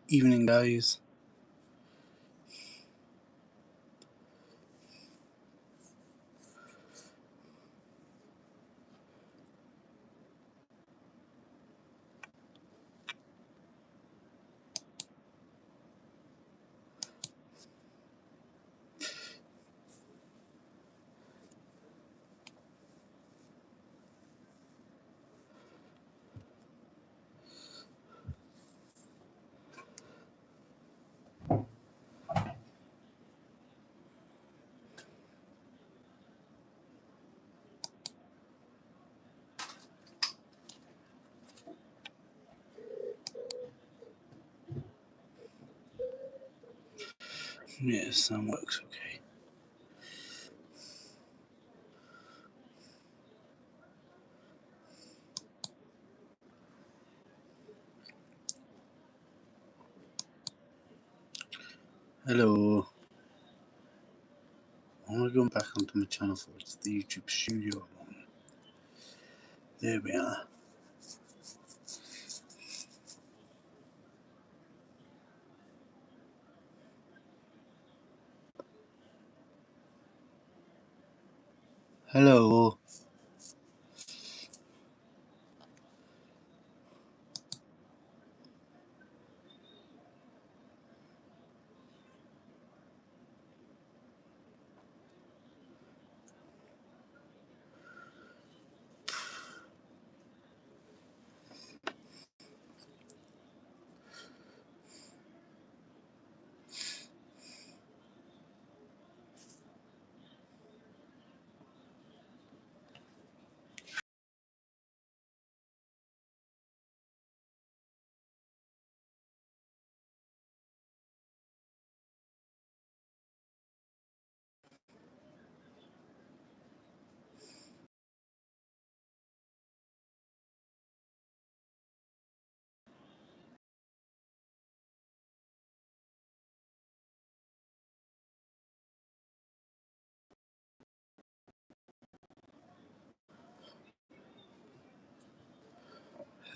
Evening, guys. Yeah, sound works okay. Hello. I'm gonna go back onto my channel for it's the YouTube studio I'm on. There we are. Hello.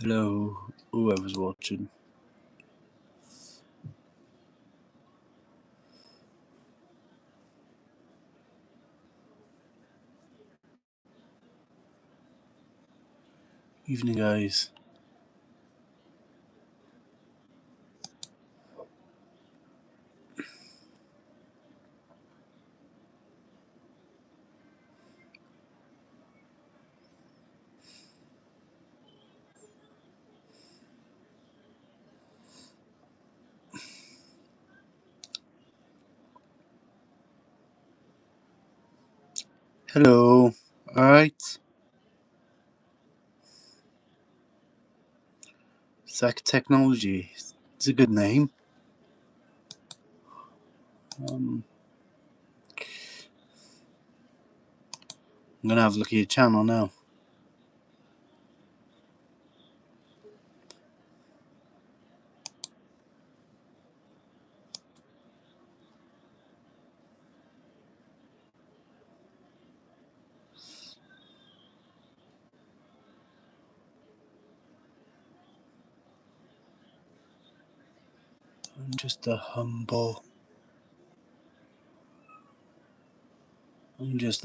Hello, whoever's watching. Evening, guys. Hello. Alright. Zack Technology. It's a good name. I'm gonna have a look at your channel now. I'm just a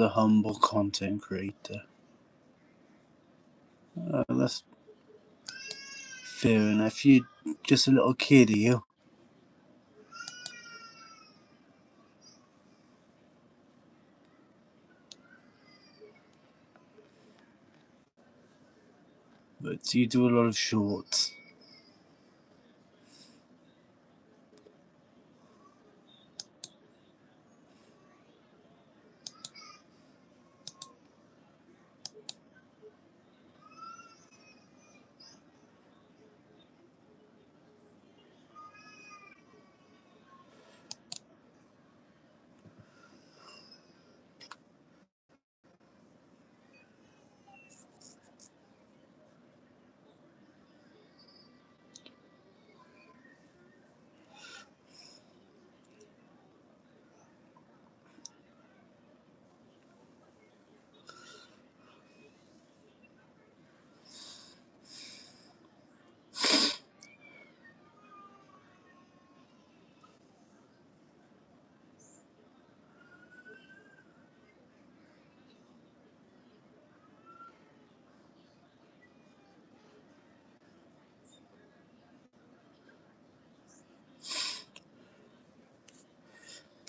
humble content creator. That's fair enough. You're just a little kid, are you? But you do a lot of shorts.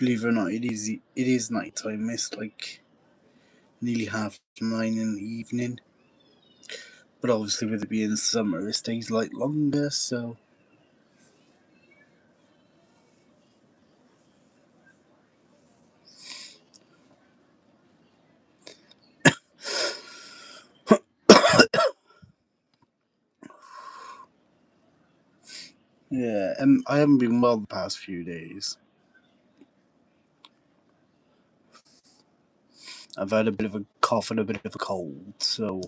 believe it or not, it is night time. It's like nearly 9:30 in the evening. But obviously, with it being summer, it stays light longer. So yeah, and I haven't been well the past few days. I've had a bit of a cough and a bit of a cold, so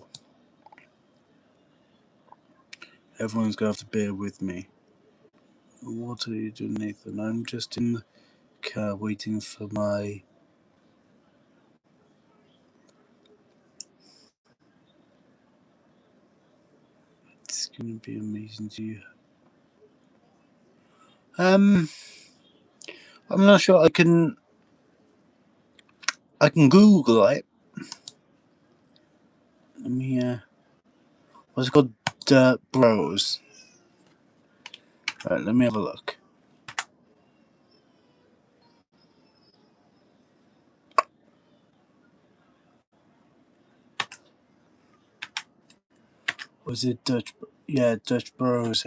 everyone's gonna have to bear with me. What are you doing, Nathan? I'm just in the car waiting for my. It's gonna be amazing to you. I'm not sure. I can Google it. Let me. What's it called? Dirt Bros. Right. Let me have a look. Was it Dutch? Yeah, Dutch Bros.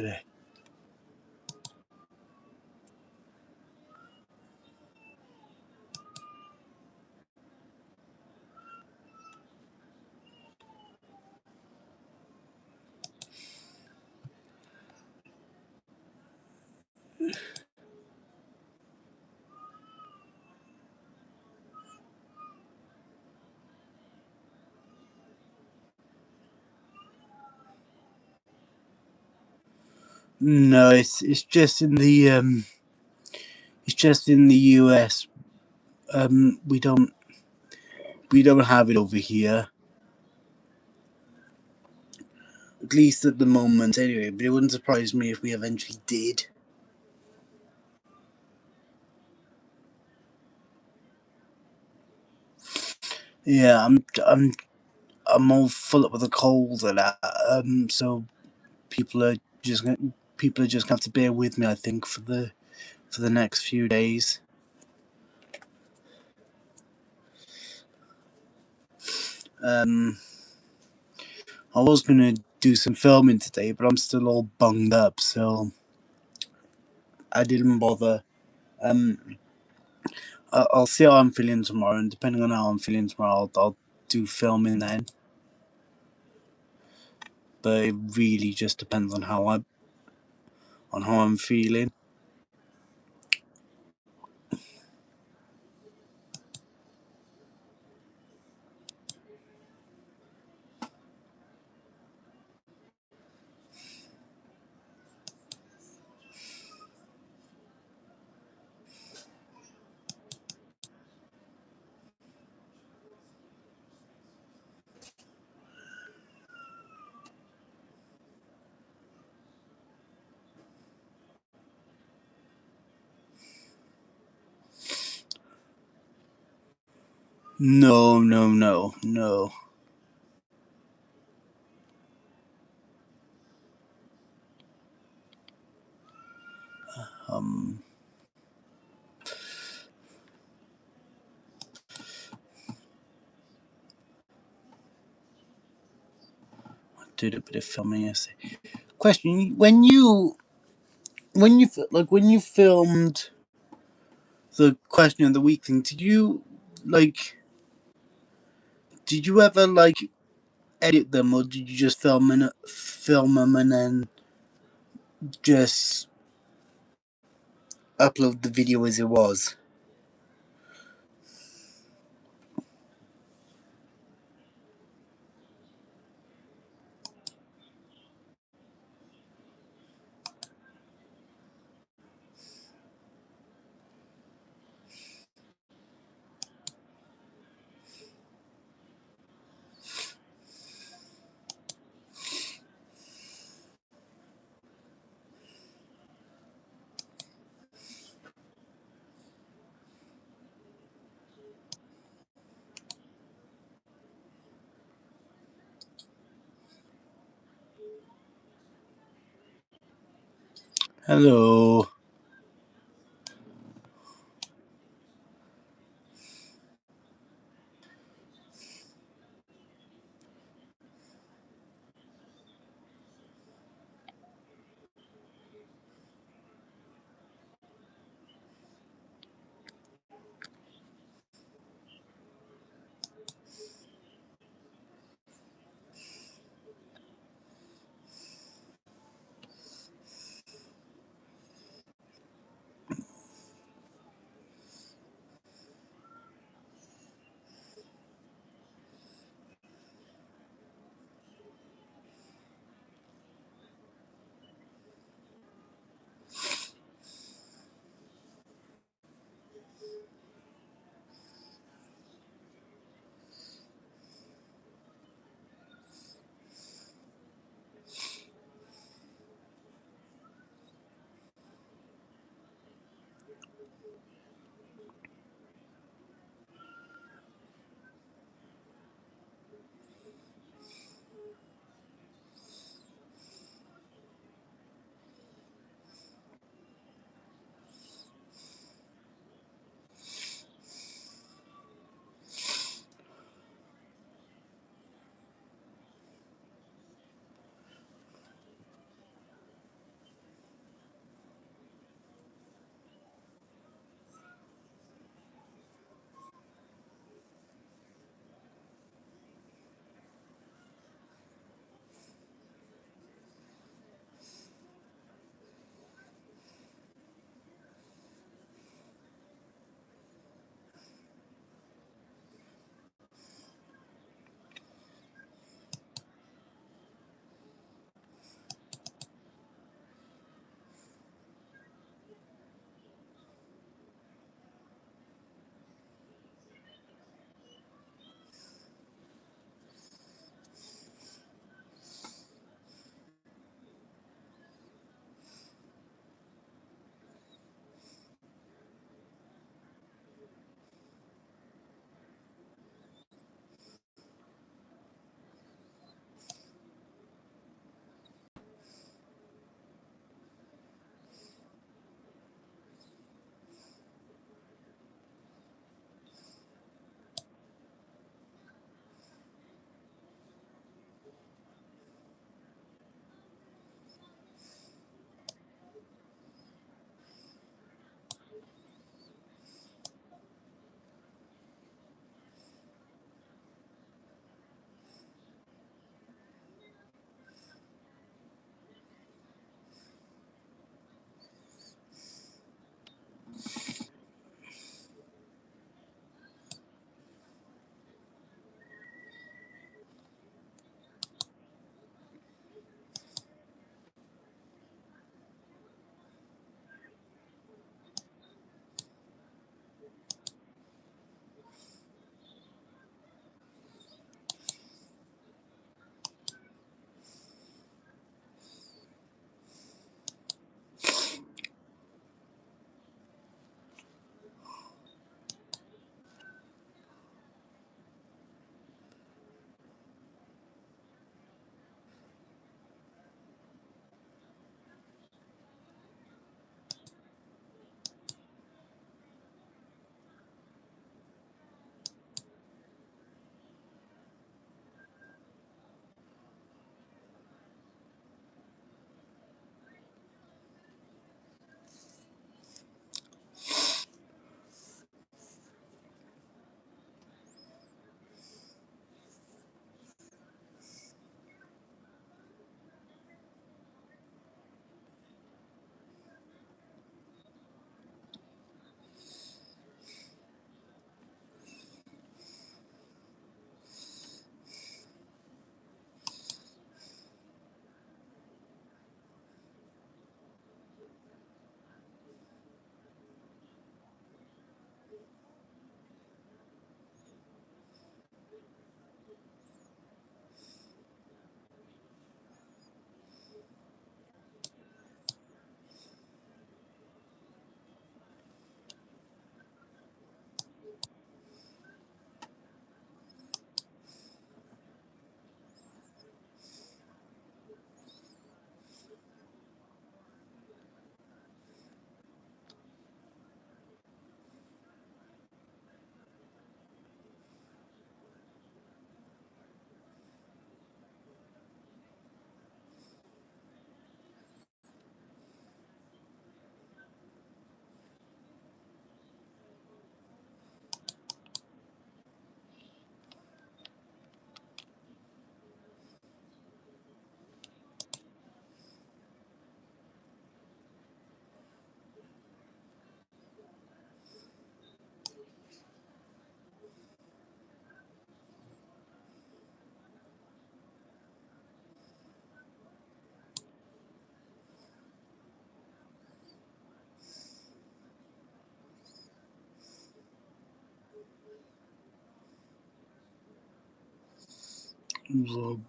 No, it's just in the it's just in the US. We don't have it over here. At least at the moment, anyway. But it wouldn't surprise me if we eventually did. Yeah, I'm all full up with a cold and that. So people are just people are just gonna have to bear with me. I think for the next few days. Um, I was gonna do some filming today, but I'm still all bunged up, so I didn't bother. Um, I'll see how I'm feeling tomorrow, and depending on how I'm feeling tomorrow, I'll do filming then. But it really just depends on how I'm feeling. No, no, no, no. Um, I did a bit of filming yesterday. Question: when you filmed the question of the week thing, like did you ever like edit them, or did you just film them and then just upload the video as it was? Hello. Rob,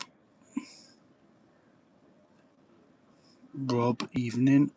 Rob, evening.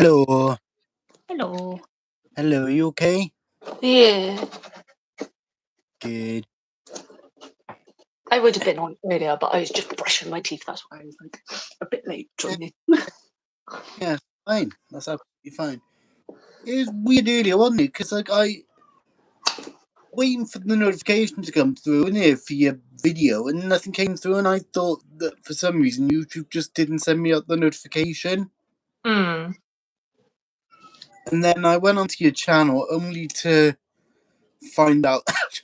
Hello. Hello. Hello, you okay? Yeah, Good. I would have been on earlier, but I was just brushing my teeth. That's why I was like a bit late joining. Yeah, fine. That's absolutely fine. It was weird earlier, wasn't it? Because, like, I waiting for the notification to come through, innit, for your video, and nothing came through, and I thought that for some reason YouTube just didn't send me out the notification. Mm. And then I went onto your channel only to find out that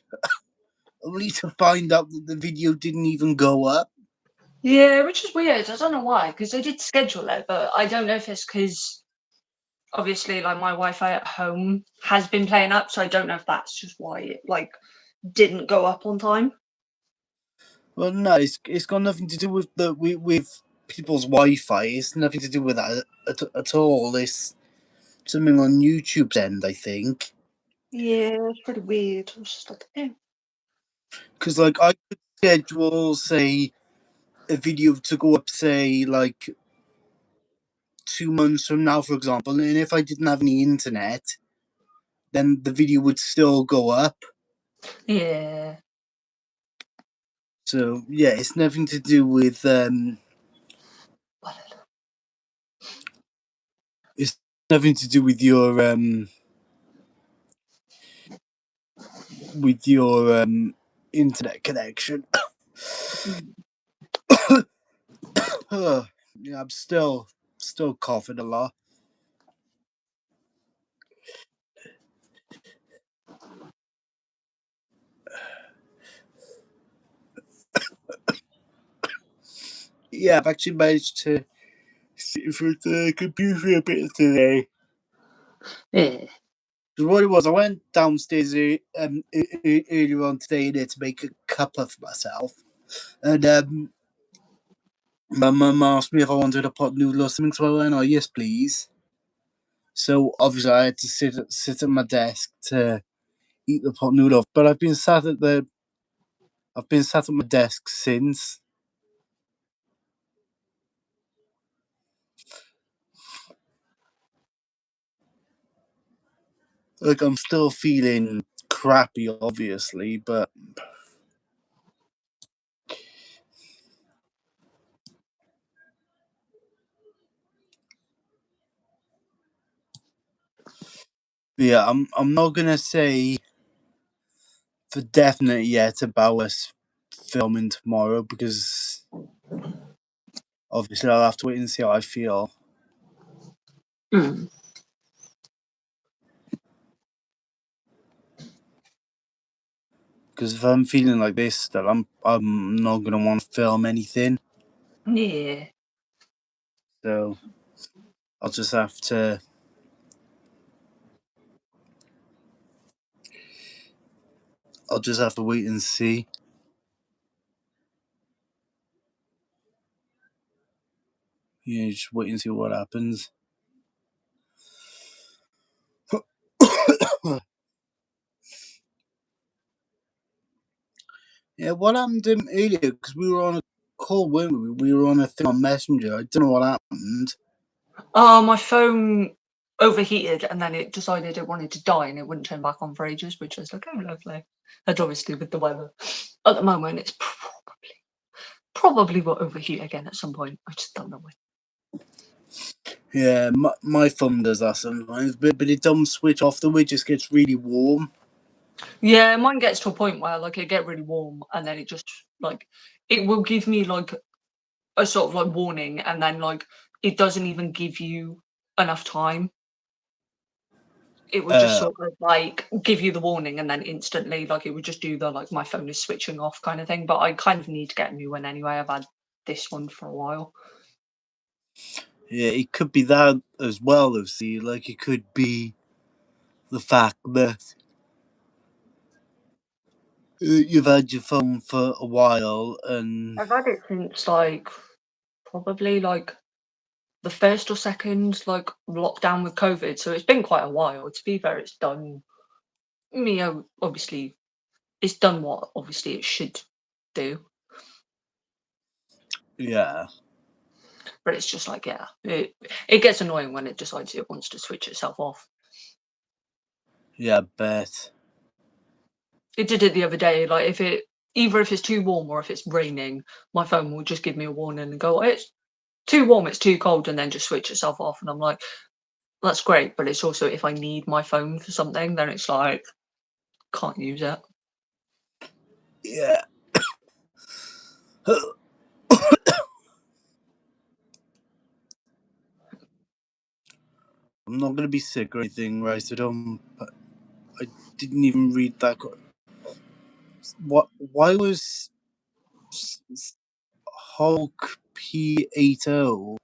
the video didn't even go up. Yeah, which is weird. I don't know why, because I did schedule it, but I don't know if it's because obviously, like, my Wi-Fi at home has been playing up, so I don't know if that's just why it like didn't go up on time. Well, no, it's got nothing to do with with people's Wi-Fi. It's nothing to do with that at all. It's something on YouTube's end, I think. Yeah, it's pretty weird. I was just like, eh. Because, like, I could schedule, say, a video to go up, say, like 2 months from now, for example, and if I didn't have any internet, then the video would still go up. Yeah. So yeah, it's nothing to do with it's nothing to do with your internet connection. Yeah, I'm still coughing a lot. Yeah, I've actually managed to sit through the computer a bit today. Yeah. Because what it was, I went downstairs earlier on today to make a cuppa for myself, and my mum asked me if I wanted a pot noodle or something, so I went, "Oh yes, please." So obviously I had to sit at my desk to eat the pot noodle. But I've been sat at my desk since. Like, I'm still feeling crappy, obviously, but yeah, I'm not gonna say for definite yet about us filming tomorrow, because obviously I'll have to wait and see how I feel. Mm. Because if I'm feeling like this still, I'm not gonna want to film anything. Yeah. So I'll just have to wait and see. Yeah, just wait and see what happens. Yeah, what happened earlier? Because we were on a call, weren't we? We were on a thing on Messenger. I don't know what happened. Oh, my phone overheated and then it decided it wanted to die and it wouldn't turn back on for ages, which was like, oh, lovely. That's obviously with the weather. At the moment, it's probably will overheat again at some point. I just don't know when. Yeah, my phone does that sometimes, but it doesn't switch off. The way it just gets really warm. Yeah, mine gets to a point where like it get really warm and then it just like it will give me like a sort of like warning and then like it doesn't even give you enough time. It would just sort of like give you the warning and then instantly like it would just do the like my phone is switching off kind of thing. But I kind of need to get a new one anyway. I've had this one for a while. Yeah, it could be that as well. See, like, it could be the fact that you've had your phone for a while, and I've had it since like probably like the first or second like lockdown with COVID. So it's been quite a while. To be fair, it's done me obviously it's done what obviously it should do. yeah. But it's just like, yeah, it gets annoying when it decides it wants to switch itself off. Yeah, I bet. It did it the other day. Like either if it's too warm or if it's raining, my phone will just give me a warning and go, it's too warm, it's too cold, and then just switch itself off. And I'm like, that's great, but it's also if I need my phone for something, then it's like can't use it. Yeah. I'm not gonna be sick or anything, right? So don't. I didn't even read that. What? Why was Hulk P80?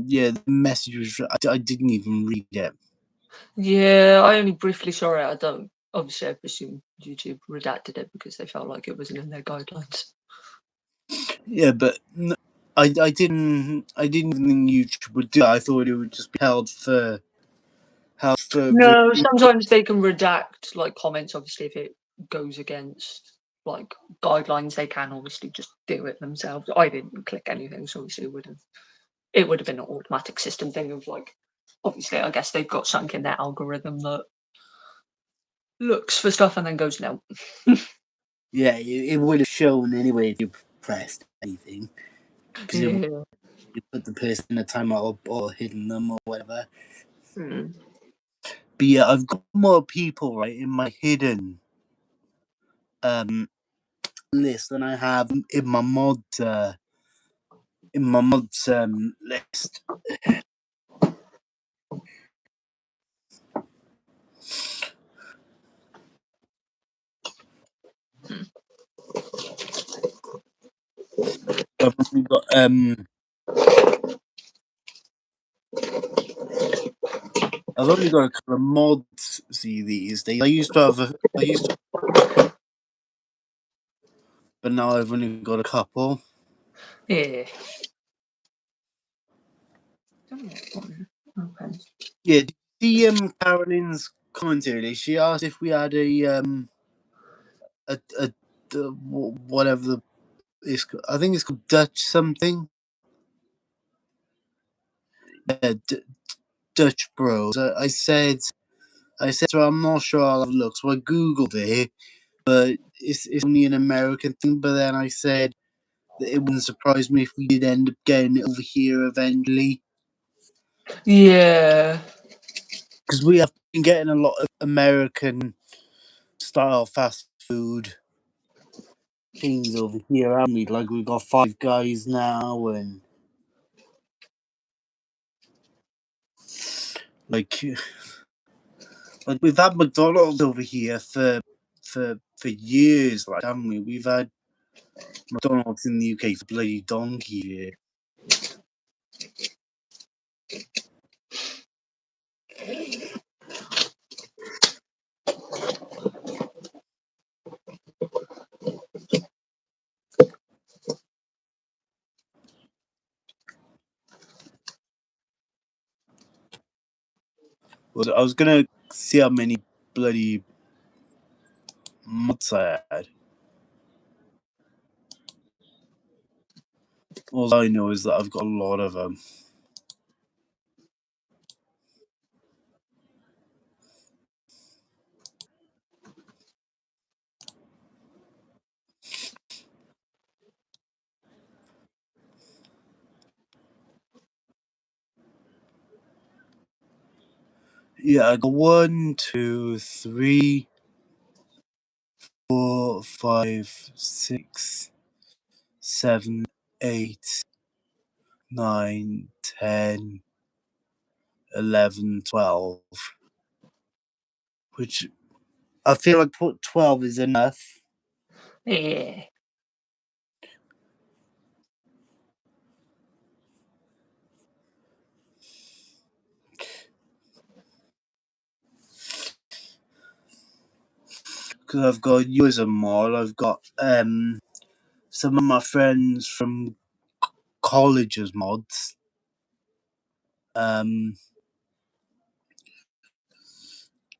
Yeah, the message was. I didn't even read it. Yeah, I only briefly saw it. I don't. Obviously, I presume YouTube redacted it because they felt like it wasn't in their guidelines. Yeah, but I didn't even think YouTube would do that. I thought it would just be held for. No, sometimes they can redact like comments. Obviously, if it goes against like guidelines, they can obviously just do it themselves. I didn't click anything, so obviously it would have been an automatic system thing of like. Obviously, I guess they've got something in their algorithm that looks for stuff and then goes no. Yeah, it would have shown anyway if you pressed anything. Because you put the person in a timeout or hidden them or whatever. Mm. But yeah, I've got more people right in my hidden list than I have in my mods list. I've only got I've only got a couple of mods. See these days. I used to, but now I've only got a couple. Yeah. Okay. Yeah, did you see Carolyn's commentary? She asked if we had a whatever the I think it's called Dutch something. Yeah, Dutch Bros. I said so. I'm not sure I'll have a look. So I googled it, but it's only an American thing. But then I said that it wouldn't surprise me if we did end up getting it over here eventually. Yeah. Because we have been getting a lot of American style fast food things over here, haven't we? Like we've got Five Guys now, and like we've had McDonald's over here for years, like haven't we? We've had McDonald's in the UK for bloody donkey years. I was gonna see how many bloody mods I had. All I know is that I've got a lot of them. Yeah, I got 1, 2, 3, 4, 5, 6, 7, 8, 9, 10, 11, 12. Which I feel like 12 is enough. Yeah. Because I've got you as a mod. I've got some of my friends from college as mods.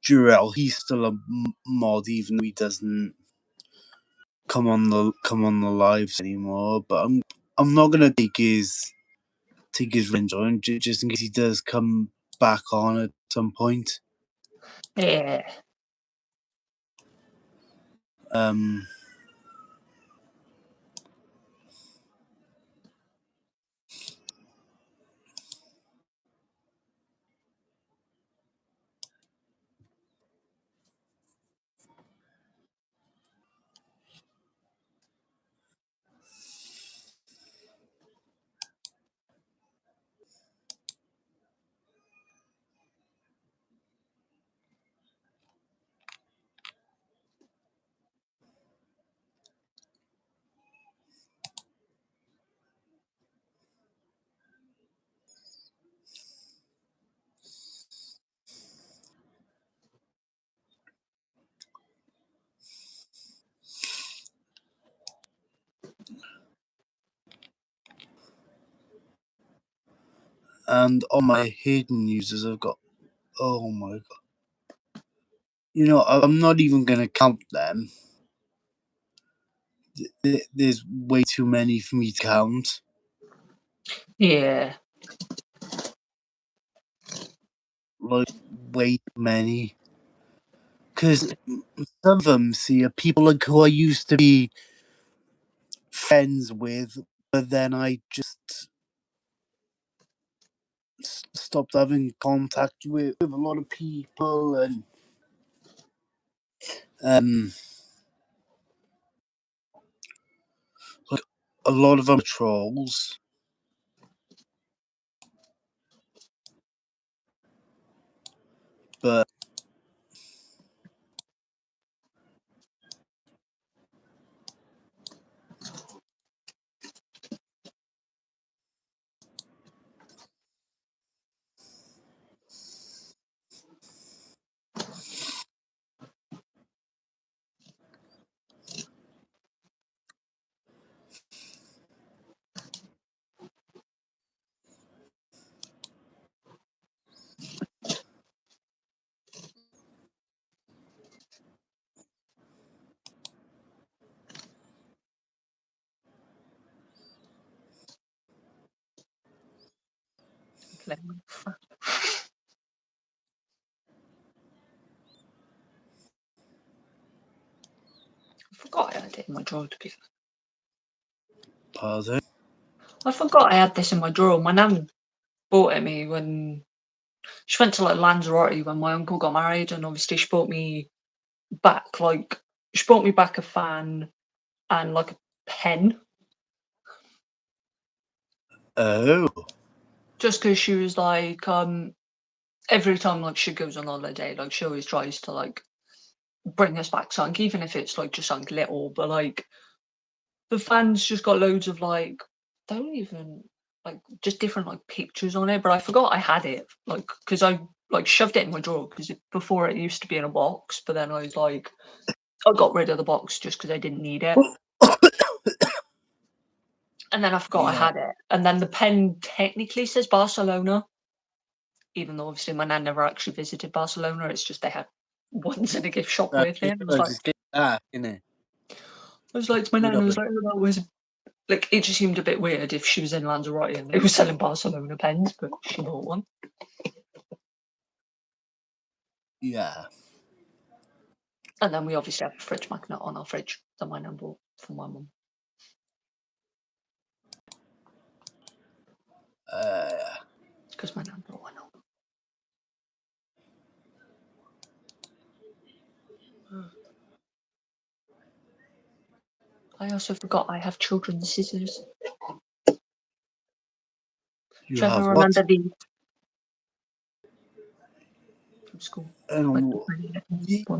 Jurel, he's still a mod, even though he doesn't come on the lives anymore. But I'm not gonna take his revenge on him just in case he does come back on at some point. Yeah. And on my hidden users, I've got, oh my god. You know, I'm not even going to count them. There's way too many for me to count. Yeah. Like, way too many. Because some of them, are people like who I used to be friends with, but then I just stopped having contact with a lot of people, and like a lot of them are trolls. But I forgot I had it in my drawer to be fair. pardon? I forgot I had this in my drawer. My nan bought it me when she went to like Lanzarote when my uncle got married, and obviously she bought me back a fan and like a pen. Oh. Just because she was like, every time like she goes on holiday, like she always tries to like bring us back something, even if it's like just something little. But like the fan's just got loads of like, don't even like just different like pictures on it. But I forgot I had it, like because I like shoved it in my drawer because before it used to be in a box, but then I was like, I got rid of the box just because I didn't need it. And then I forgot I Yeah. had it. And then the pen technically says Barcelona, even though obviously my nan never actually visited Barcelona. It's just they had ones in a gift shop with it. I was like, Just get that, innit? to my nan, I was like, oh, that was like, it just seemed a bit weird if she was in Lanzarote and they were selling Barcelona pens, but she bought one. Yeah. And then we obviously have a fridge magnet on our fridge that my nan bought for my mum. Because my nan bought one. I also forgot I have children's scissors. You Do you ever have remember what? these from school? Like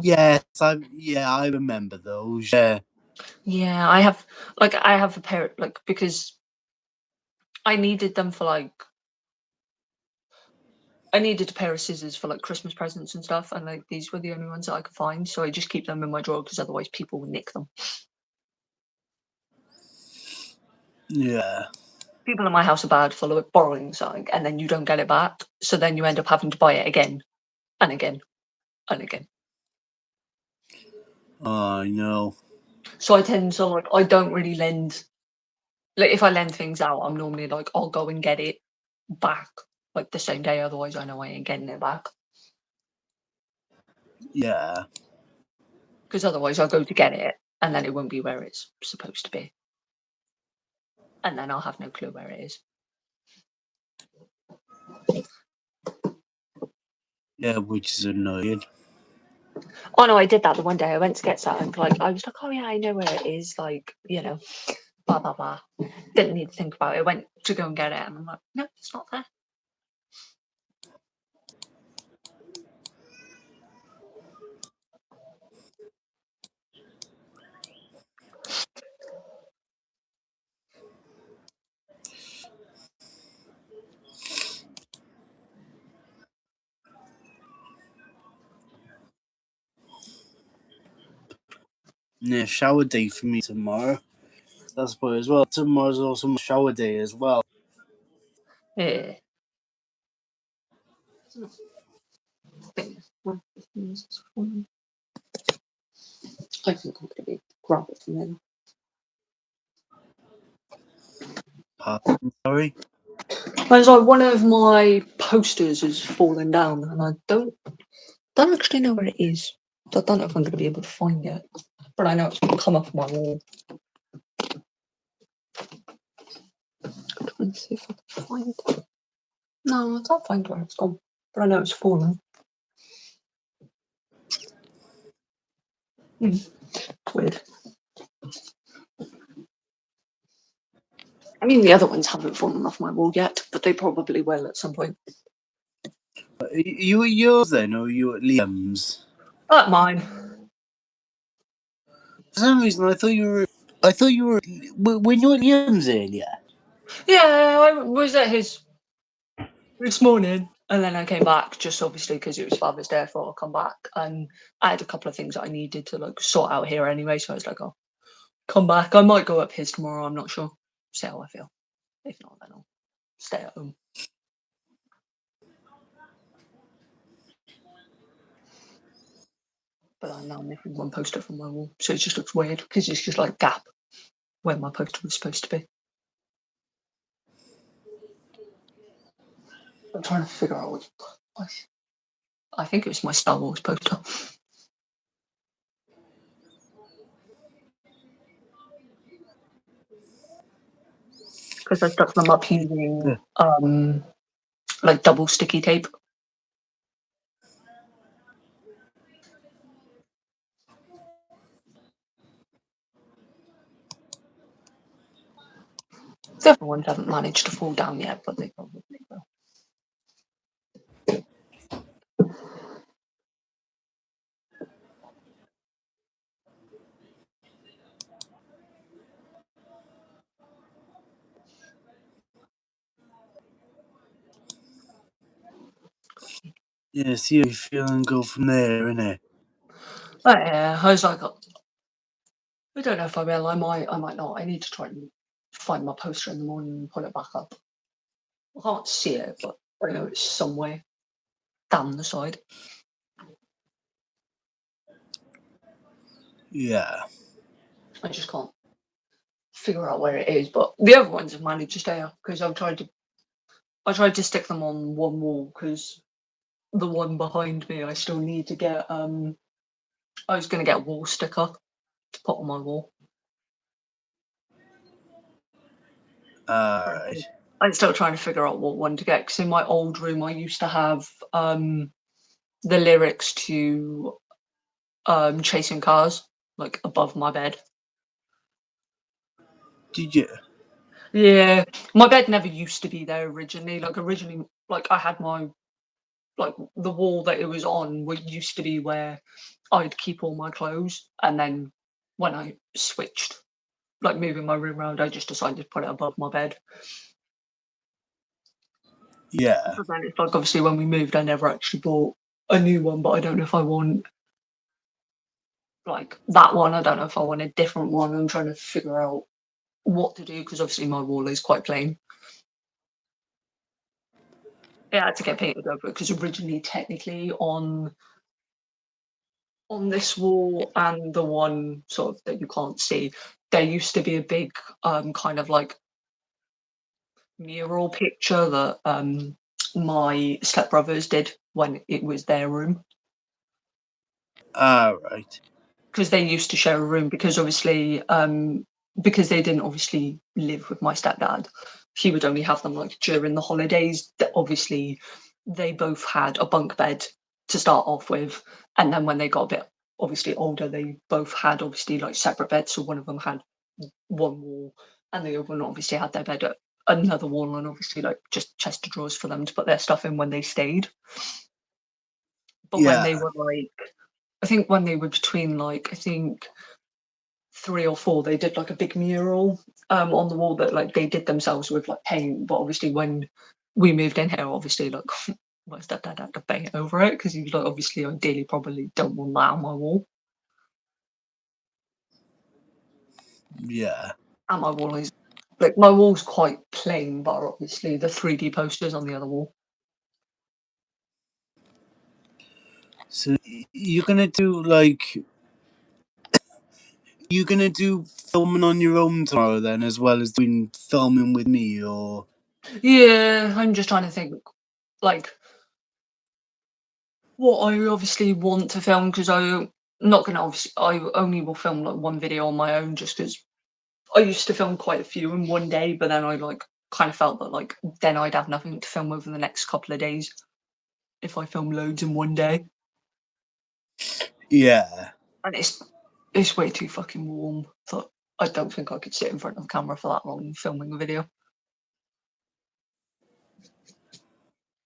Yes, I remember those. Yeah. Yeah, I have a pair like because I needed them for like I needed a pair of scissors for like Christmas presents and stuff, and like these were the only ones that I could find, so I just keep them in my drawer because otherwise people would nick them. Yeah. People in my house are bad for like borrowing something and then you don't get it back, so then you end up having to buy it again and again and again. Oh, I know. So I tend to like I don't really lend Like if I lend things out, I'm normally like, I'll go and get it back like the same day. Otherwise, I know I ain't getting it back. Yeah. Because otherwise, I'll go to get it and then it won't be where it's supposed to be, and then I'll have no clue where it is. Yeah, which is annoying. Oh no, I did that the one day. I went to get something. Like I was like, oh yeah, I know where it is. Like blah blah blah. Didn't need to think about it. Went to go and get it, and I'm like, no, it's not there. Yeah, shower day for me tomorrow. That's what as well. Tomorrow's also my shower day as well. Yeah. I think I'm gonna be grab it from then. Pardon, sorry. It's like one of my posters has fallen down, and I don't actually know where it is. So I don't know if I'm going to be able to find it, but I know it's going to come off my wall. Let's see if I can find it. No, I can't find where it's gone, but I know it's fallen. Weird. I mean, the other ones haven't fallen off my wall yet, but they probably will at some point. Are you at yours then, or are you at Liam's? At mine. For some reason, I thought you were. When you were at Liam's earlier. Yeah, I was at his this morning, and then I came back just obviously because it was Father's Day. I thought I'll come back, and I had a couple of things that I needed to like sort out here anyway. So I was like, I'll come back. I might go up his tomorrow. I'm not sure. See how I feel. If not, then I'll stay at home. But I'm now missing one poster from my wall, so it just looks weird because it's just like gap where my poster was supposed to be. I'm trying to figure out which. I think it was my Star Wars poster. Because I stuck them up using like double sticky tape. The other ones haven't managed to fall down yet, but they probably will. Yeah, see how you feel and go from there, innit? But yeah, I was like, I don't know if I will. I might not. I need to try and find my poster in the morning and pull it back up. I can't see it, but I know it's somewhere down the side. Yeah. I just can't figure out where it is. But the other ones have managed to stay up because I tried to stick them on one wall because the one behind me I still need to get. I was going to get a wall sticker to put on my wall. Alright. I'm still trying to figure out what one to get because in my old room I used to have the lyrics to Chasing Cars like above my bed. Did you? Yeah, my bed never used to be there originally. Like I had my like the wall that it was on used to be where I'd keep all my clothes, and then when I switched, like moving my room around, I just decided to put it above my bed. Yeah. But then it's like obviously when we moved, I never actually bought a new one, but I don't know if I want like that one. I don't know if I want a different one. I'm trying to figure out what to do because obviously my wall is quite plain. It had to get painted over because originally, technically, on this wall and the one sort of that you can't see, there used to be a big kind of like mural picture that my stepbrothers did when it was their room. Right. Because they used to share a room, because obviously because they didn't obviously live with my stepdad, he would only have them like during the holidays. Obviously they both had a bunk bed to start off with, and then when they got a bit obviously older, they both had obviously like separate beds. So one of them had one wall and the other one obviously had their bed at another wall, and obviously like just chest of drawers for them to put their stuff in when they stayed. But when they Yeah. were like, I think when they were between like, I think 3 or 4, they did like a big mural on the wall that like they did themselves with like paint. But obviously when we moved in here, obviously like my stepdad had to paint over it because he was like, obviously ideally probably don't want that on my wall. Yeah. And my wall is like, my wall's quite plain, but obviously the 3D posters on the other wall. So you're gonna do like, you're gonna do filming on your own tomorrow then, as well as doing filming with me, or? Yeah, I'm just trying to think like what I obviously want to film, because I'm not gonna obviously, I only will film like one video on my own just because I used to film quite a few in one day, but then I like kind of felt that like then I'd have nothing to film over the next couple of days if I film loads in one day. Yeah. And it's way too fucking warm. So I don't think I could sit in front of the camera for that long filming a video.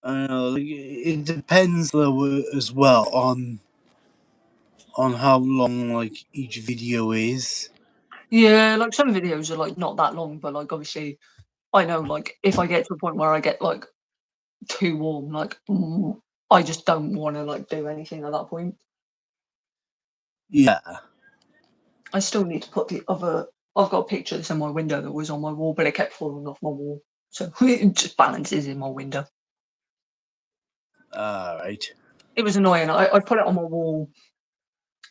I know, like, it depends though as well on how long like each video is. Yeah, like some videos are like not that long, but like obviously I know like if I get to a point where I get like too warm, like I just don't want to like do anything at that point. Yeah. I still need to put the other. I've got a picture that's in my window that was on my wall, but it kept falling off my wall, so it just balances in my window. Right. It was annoying. I put it on my wall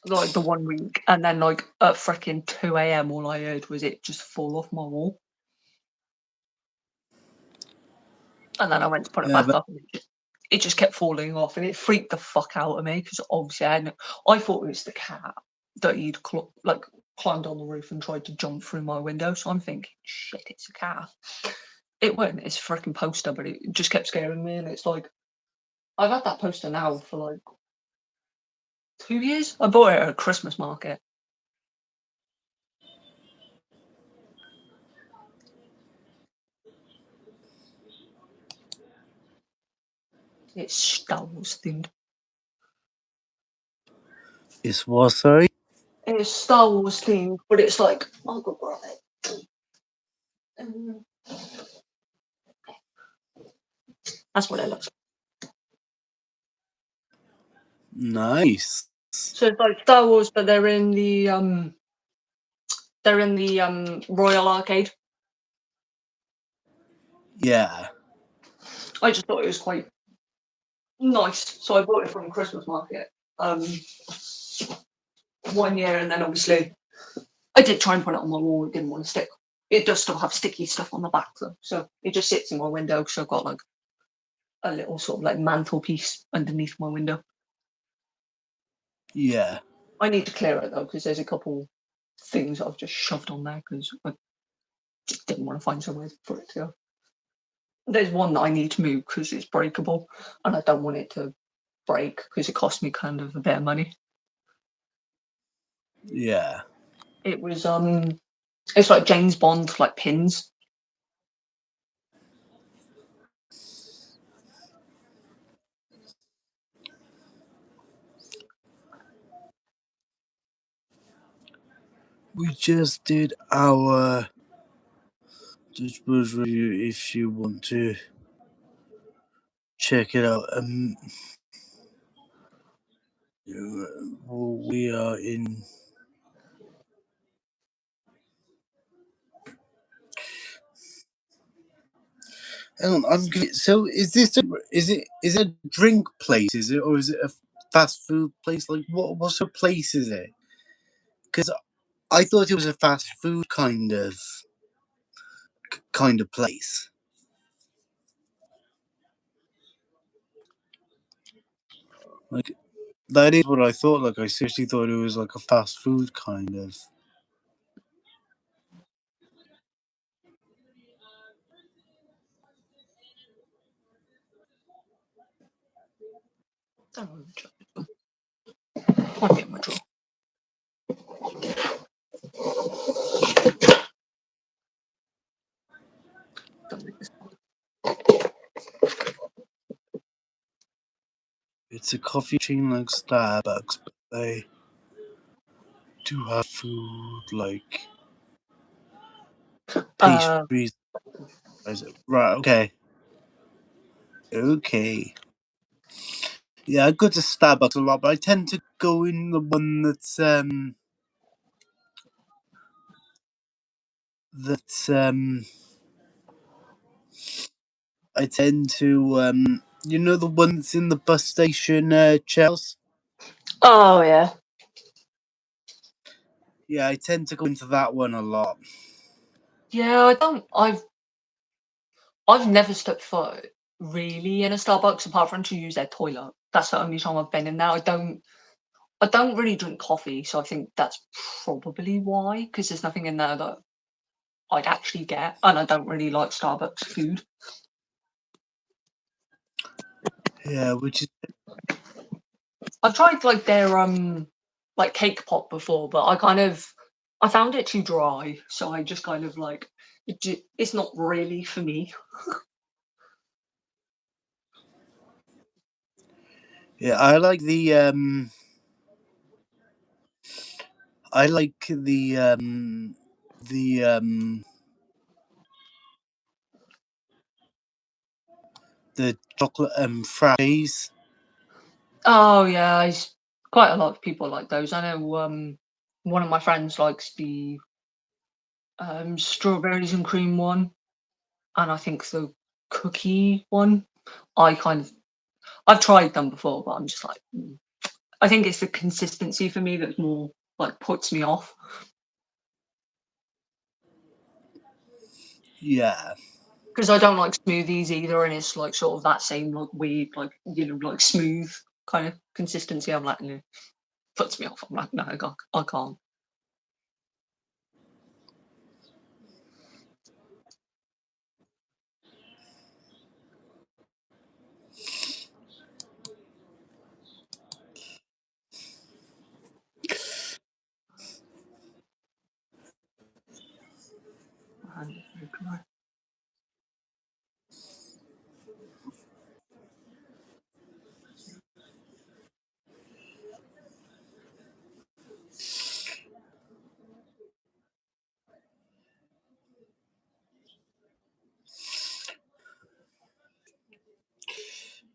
like the one week, and then like at freaking 2 a.m. all I heard was it just fall off my wall, and then I went to put it Yeah, back but up, and it just kept falling off, and it freaked the fuck out of me because obviously I thought it was the cat that he'd like climbed on the roof and tried to jump through my window. So I'm thinking, shit, it's a cat. It wasn't. It's a freaking poster, but it just kept scaring me, and it's like I've had that poster now for like 2 years. I bought it at a Christmas market. It's Star Wars themed. it's what, sorry? It's Star Wars themed, but it's like I'll go grab it. That's what it looks like. Nice. So it's like Star Wars, but they're in the Royal Arcade. Yeah. I just thought it was quite nice, so I bought it from a Christmas market. 1 year, and then obviously I did try and put it on my wall. It didn't want to stick. It does still have sticky stuff on the back though, so it just sits in my window. So I've got like a little sort of like mantelpiece underneath my window. Yeah. I need to clear it though because there's a couple things I've just shoved on there because I just didn't want to find somewhere for it to go. There's one that I need to move because it's breakable, and I don't want it to break because it cost me kind of a bit of money. Yeah. It was it's like James Bond like pins. We just did our Dutchbros review if you want to check it out. We are in. So is this is it a drink place? Is it, or is it a fast food place? Like what sort of place is it? Because I thought it was a fast food kind of place. Like, that is what I thought. Like, I seriously thought it was like a fast food kind of. Might be in my drawer. Don't think this one. It's a coffee chain like Starbucks, but they do have food like pastries. Right, okay. Okay. Yeah, I go to Starbucks a lot, but I tend to go in the one that's I tend to the one that's in the bus station, Chels. Oh yeah. Yeah, I tend to go into that one a lot. Yeah, I don't. I've never stepped foot really in a Starbucks apart from to use their toilet. That's the only time I've been in there. I don't really drink coffee, so I think that's probably why. Because there's nothing in there that I'd actually get, and I don't really like Starbucks food. Yeah, which is I've tried like their like cake pop before, but I found it too dry, so I just kind of like it's not really for me. yeah. I like the chocolate frappes. Oh yeah, quite a lot of people like those. I know one of my friends likes the strawberries and cream one, and I think the cookie one. I kind of I've tried them before, but I'm just like I think it's the consistency for me that's more like puts me off. Yeah, Because I don't like smoothies either, and it's like sort of that same like weird, like like smooth kind of consistency. I'm like, no, puts me off. I'm like, no, I can't. My hand is very dry.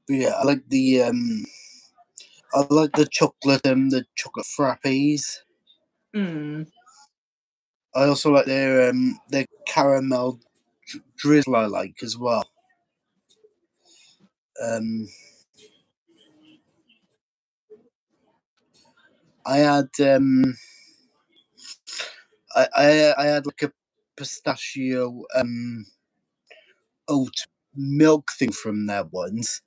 but yeah, I like the chocolate frappes. Mm. I also like their caramel drizzle. I like as well. Um, I had I had like a pistachio oat milk thing from there once.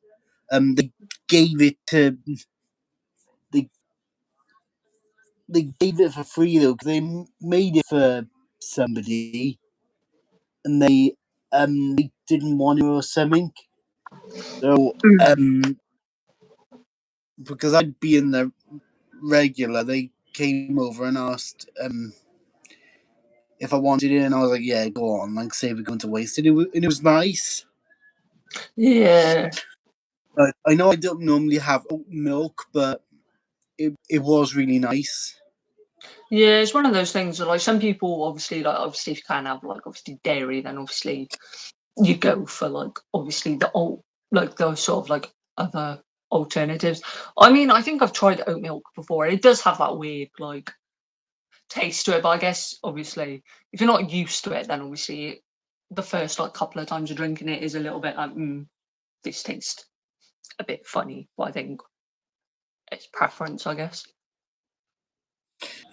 They gave it to they they gave it for free though, 'cause they made it for somebody and they didn't want it or something. So Mm. because I'd be in there regular, they came over and asked if I wanted it, and I was like, yeah, go on, like save it going to waste it. And it was nice. Yeah, I know I don't normally have oat milk, but it was really nice. yeah. It's one of those things that like some people obviously if you can't have like obviously dairy, then obviously you go for like obviously the old like those sort of like other alternatives. I mean, I think I've tried oat milk before. It does have that weird like taste to it, but I guess obviously if you're not used to it, then obviously the first like couple of times you're drinking it is a little bit like, this tastes a bit funny. But I think it's preference, I guess.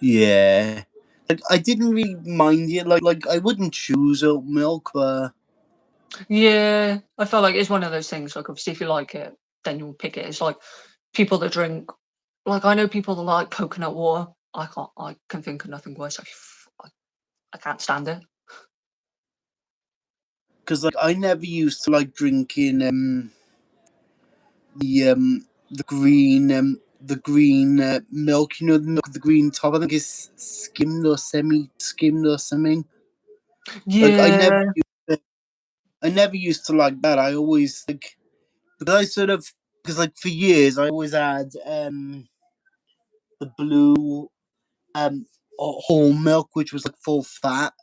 Yeah, like I didn't really mind it. Like I wouldn't choose oat milk, but Yeah, I feel like it's one of those things. Like obviously, if you like it, then you'll pick it. It's like people that drink, like I know people that like coconut water. I can't. I can think of nothing worse. I can't stand it. Because like I never used to like drinking the green milk. You know, the milk with the green top. I think it's skimmed or semi-skimmed or something. Like Yeah. I never used to like that. I always like because like for years I always had the blue whole milk, which was like full fat.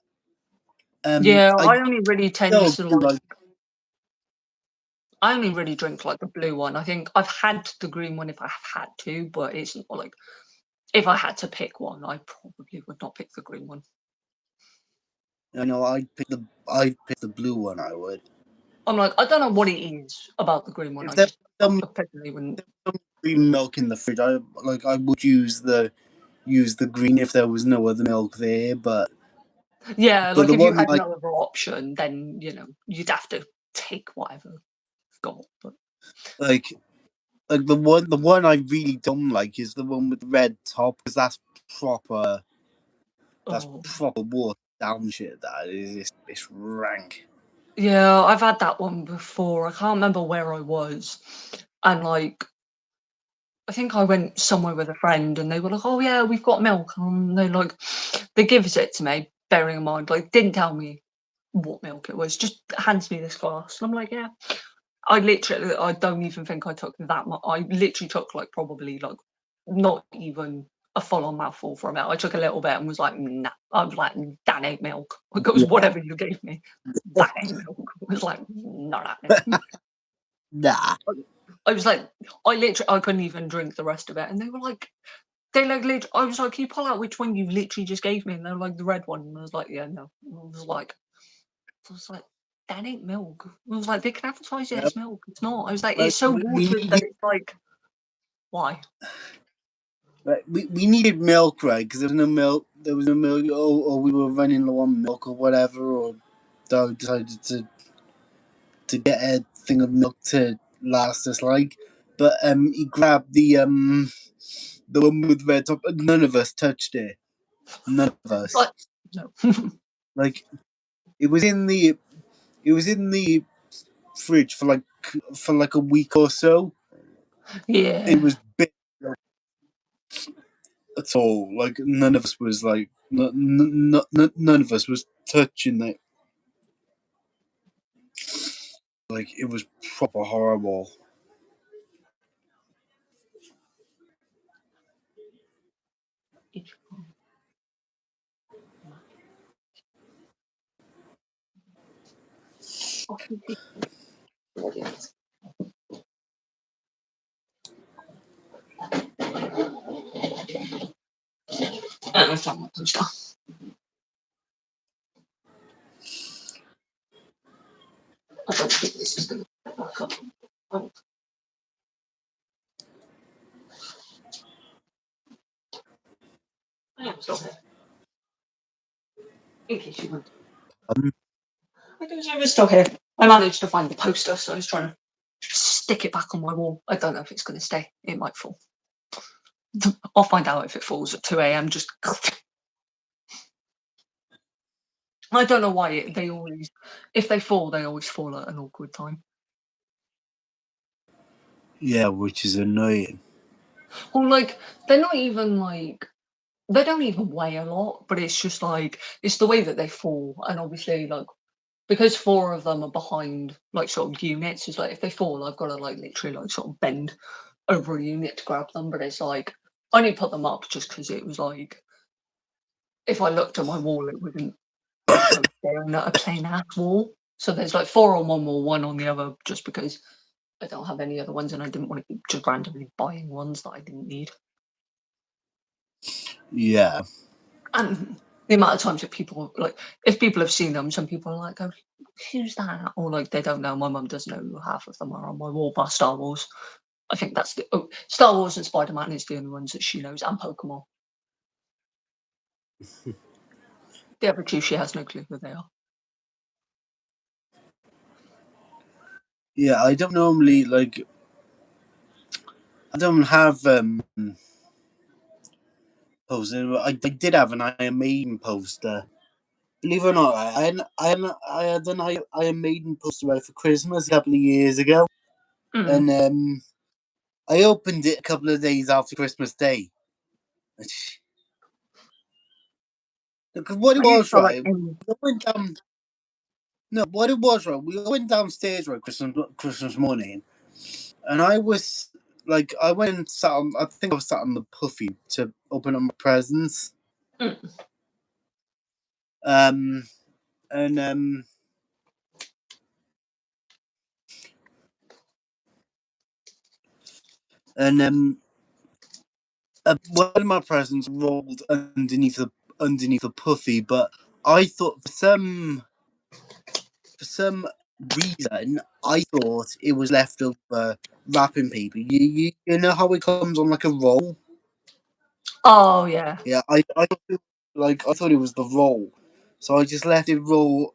Yeah. I I only really tend still to do like. like I only really drink like the blue one. I think I've had the green one if I have had to, but it's not like if I had to pick one, I probably would not pick the green one. I know I'd pick the blue one. I would. I'm like, I don't know what it is about the green one. If I there just was some personally wouldn't. green milk in the fridge, I would use the green if there was no other milk there. Yeah, But like the if you one had like no other option, then you'd have to take whatever you've got. But like the one I really don't like is the one with the red top, because proper that's oh, proper watered down shit. That is it's rank. yeah, I've had that one before. I can't remember where I was, and like I think I went somewhere with a friend, and they were like, "Oh yeah, we've got milk," and they gives it to me, bearing in mind like didn't tell me what milk it was, just hands me this glass, and I'm like, "Yeah." I don't even think I took that much. I literally took like probably like not even a full on mouthful from it. I took a little bit and was like, nah. I was like, that ain't milk. It goes, Yeah. whatever you gave me, that ain't milk. I was like, not happening. Nah. I was like, I couldn't even drink the rest of it. And they were like, I was like, can you pull out which one you literally just gave me? And they were like, the red one. And I was like, yeah, no. And I was like, that ain't milk. I was like, they can advertise it Yep. as milk. It's not. I was like, Like it's so we watered that needed it's like, why? we needed milk, right? Because there was no milk. There was no milk. Or we were running low on milk or whatever. Or Doug decided to get a thing of milk to last us like. But he grabbed the one with red top. None of us touched it. None of us. But no. Like it was in the fridge for like a week or so. It Yeah. was big at all. Like none of us was like none of us was touching it. Like it was proper horrible. Let's talk about some stuff. I don't think this is going to back up. I am still here. In case you want. Um, I was still here. I managed to find the poster, so I was trying to stick it back on my wall. I don't know if it's going to stay. It might fall. I'll find out if it falls at 2 a.m. Just I don't know why they always, if they fall at an awkward time. yeah, which is annoying. Or like they're not even like they don't even weigh a lot, but it's just like it's the way that they fall, and obviously like because four of them are behind like sort of units, it's like if they fall, I've got to like literally like sort of bend over a unit to grab them. But it's like I only put them up just because it was like if I looked at my wall, it wouldn't look like staring at a plain ass wall. So there's like four on one wall, one on the other, just because I don't have any other ones, and I didn't want to keep just randomly buying ones that I didn't need. Yeah, And the amount of times that people like, if people have seen them, some people are like, "Oh, who's that?" Or like they don't know. My mum doesn't know who half of them are on my wall, but Star Wars. I think that's Star Wars and Spider Man is the only ones that she knows, and Pokemon. The other two, she has no clue who they are. yeah. I don't normally like. I don't have posters. I did have an Iron Maiden poster. Believe it or not, I had an Iron Maiden poster out for Christmas a couple of years ago, Mm. and I opened it a couple of days after Christmas Day. Because what it I used was, to like right? We went down. No, what it was, right? We went downstairs, right, Christmas morning, and I was like, I went and sat on. I think I was sat on the puffy to open up my presents. Mm. And one of my presents rolled underneath the puffy, but I thought for some reason I thought it was leftover wrapping paper. You know how it comes on like a roll? Oh yeah. Yeah, I thought it was the roll, so I just let it roll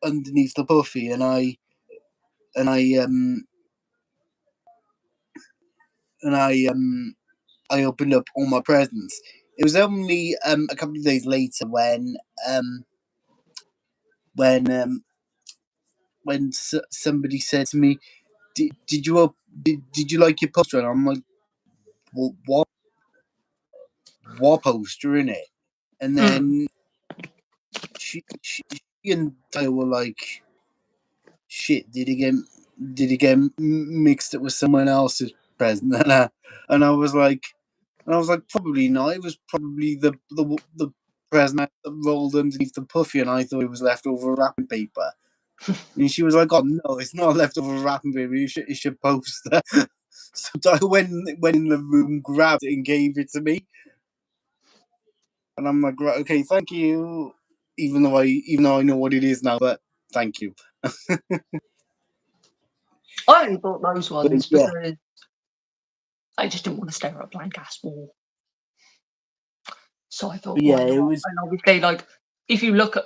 underneath the puffy, and I opened up all my presents. It was only a couple of days later when somebody said to me, "Did you like your poster?" And I'm like, well, what poster in it? And then she and I were like, "Shit, did it get mixed up with someone else's present?" And I was like, probably not. It was probably the present that rolled underneath the puffy, and I thought it was leftover wrapping paper. And she was like, "Oh no, it's not leftover wrapping paper. It's your poster." So I went in the room, grabbed it, and gave it to me. And I'm like, right, okay, thank you. Even though I know what it is now, but thank you. I only bought those But ones yeah, because I just didn't want to stare at a blank ass wall. So I thought, why it not? was. And obviously, like, if you look at,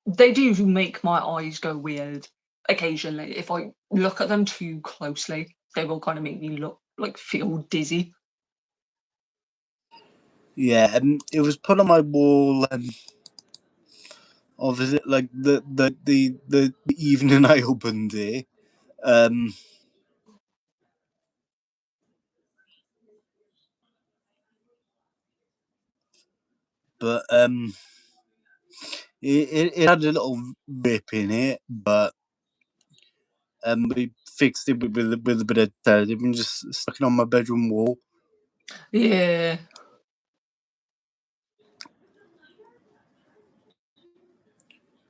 they do make my eyes go weird occasionally. If I look at them too closely, they will kind of make me look like feel dizzy. Yeah, it was put on my wall. Obviously, like the evening I opened it. But it had a little rip in it, but we fixed it with a bit of tape and just stuck it on my bedroom wall. Yeah.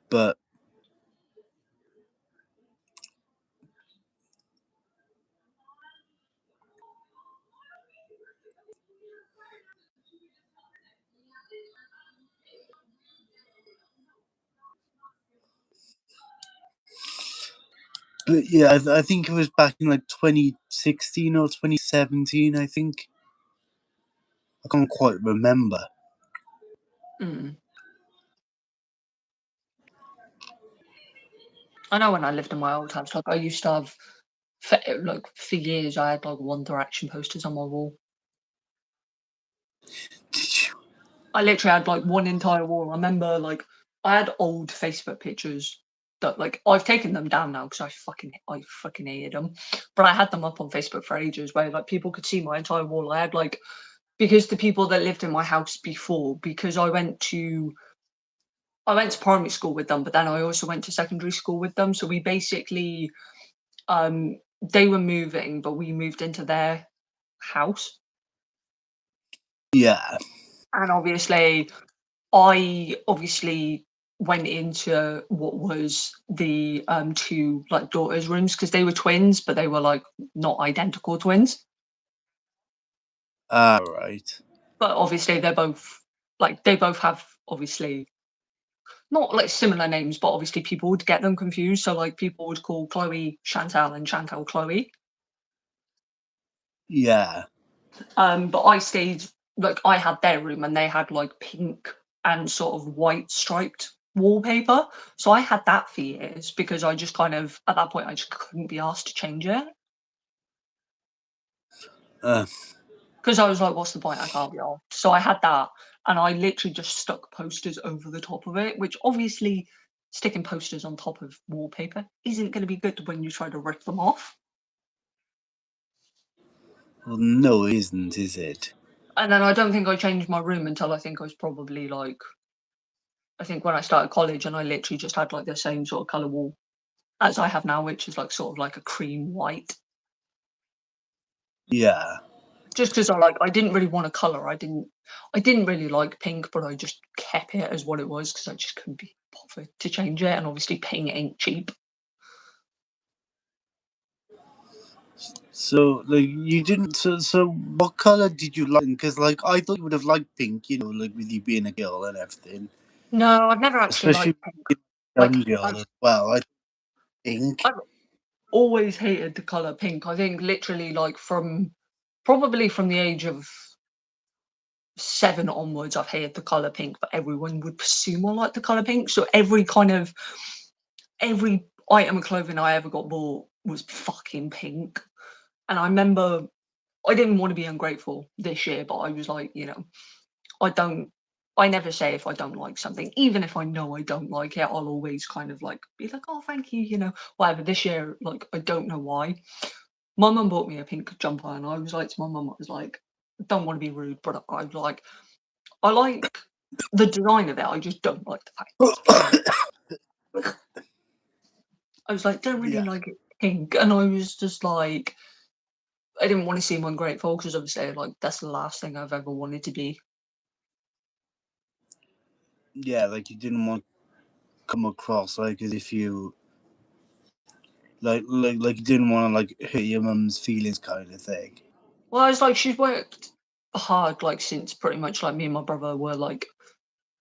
But yeah, I think it was back in like 2016 or 2017. I think I can't quite remember. Mm. I know when I lived in my old house, like I used to have, for years, I had like One Direction posters on my wall. Did you? I literally had like one entire wall. I remember like I had old Facebook pictures that like I've taken them down now because I fucking hated them. But I had them up on Facebook for ages where like people could see my entire wall. I had like because the people that lived in my house before, because I went to primary school with them, but then I also went to secondary school with them. So we basically they were moving, but we moved into their house. Yeah, And I obviously went into what was the two like daughters' rooms because they were twins, but they were like not identical twins. right. But obviously they both have obviously not like similar names, but obviously people would get them confused. So like people would call Chloe Chantal and Chantal Chloe. Yeah, But I stayed like I had their room and they had like pink and sort of white striped wallpaper. So I had that for years because I just kind of at that point I just couldn't be asked to change it. Because I was like, what's the point? I can't be off. So I had that, and I literally just stuck posters over the top of it, which obviously sticking posters on top of wallpaper isn't going to be good when you try to rip them off. Well, no, it isn't, is it? And then I don't think I changed my room until I think I was probably like, I think when I started college, and I literally just had like the same sort of colour wall as I have now, which is like sort of like a cream white. Yeah. Just because I didn't really want a colour. I didn't really like pink, but I just kept it as what it was because I just couldn't be bothered to change it. And obviously, pink ain't cheap. So, like, you didn't. So what color did you like? Because, like, I thought you would have liked pink, like with you being a girl and everything. No, I've never actually Especially liked pink. being a Like young girl as well. I think. I've always hated the colour pink. I think literally like probably from the age of 7 onwards, I've hated the colour pink, but everyone would presume I like the colour pink. So every item of clothing I ever got bought was fucking pink. And I remember I didn't want to be ungrateful this year, but I was like, I never say if I don't like something, even if I know I don't like it, I'll always kind of like be like, oh, thank you, whatever. This year, like, I don't know why. My mum bought me a pink jumper, and I was like to my mum, I was like, don't want to be rude, but I was like, I like the design of it. I just don't like the fact it's pink. I was like, don't really Yeah. like it pink. And I was just like, I didn't want to seem ungrateful because obviously, like, that's the last thing I've ever wanted to be. Yeah, like you didn't want to come across like as if you like you didn't want to like hurt your mum's feelings, kind of thing. Well, I was like, she's worked hard, like, since pretty much like me and my brother were like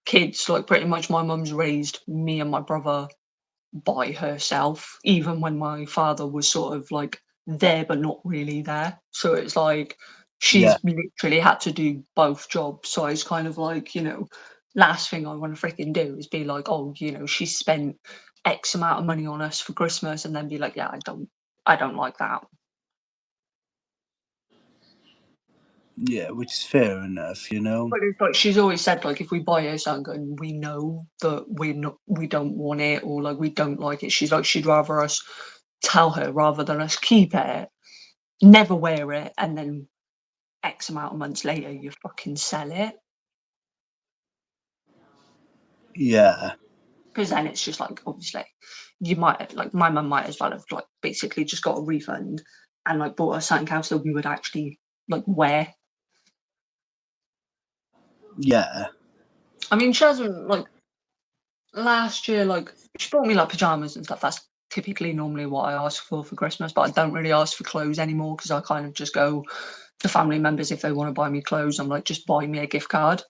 kids. Like, pretty much my mum's raised me and my brother by herself, even when my father was sort of like there but not really there. So it's like Yeah. she's literally had to do both jobs. So it's kind of like, last thing I want to freaking do is be like, oh, she spent X amount of money on us for Christmas, and then be like, yeah, I don't like that. Yeah, which is fair enough. But it's like she's always said, like, if we buy her something and we know that we don't want it, or like we don't like it, she's like, she'd rather us tell her rather than us keep it, never wear it, and then X amount of months later you fucking sell it. Yeah. Because then it's just like, obviously, you might, like, my mum might as well have like basically just got a refund and like bought us something else that we would actually like wear. Yeah. I mean, she hasn't, like, last year, like, she bought me like pajamas and stuff. That's typically normally what I ask for Christmas, but I don't really ask for clothes anymore because I kind of just go to family members if they want to buy me clothes. I'm like, just buy me a gift card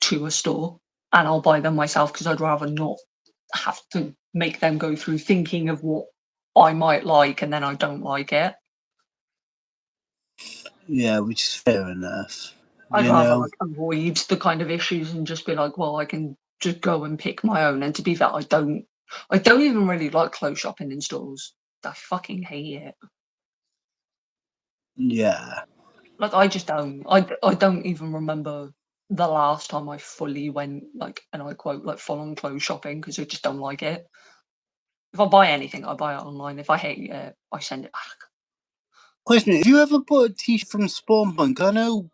to a store and I'll buy them myself because I'd rather not have to make them go through thinking of what I might like and then I don't like it. Yeah, which is fair enough. I'd rather like avoid the kind of issues and just be like, well, I can just go and pick my own. And to be fair, I don't even really like clothes shopping in stores. I fucking hate it. Yeah. Like, I just don't. I don't even remember the last time I fully went, like, and I quote, like, full on clothes shopping because I just don't like it. If I buy anything, I buy it online. If I hate it, I send it back. Question: have you ever bought a T-shirt from Spawn Punk? I know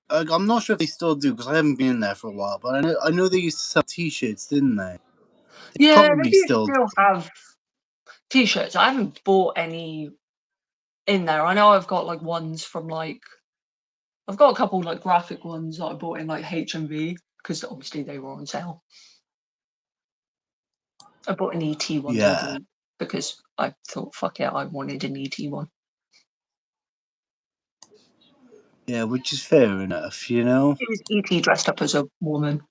I'm not sure if they still do because I haven't been in there for a while. But I know they used to sell T-shirts, didn't they? They Yeah, they probably do still do. still have t-shirts. I haven't bought any in there. I know I've got like ones from like I've got a couple like graphic ones that I bought in like HMV because obviously they were on sale. I bought an ET one the other Yeah. week because I thought, fuck it, I wanted an ET one. Yeah, which is fair enough. It was ET dressed up as a woman.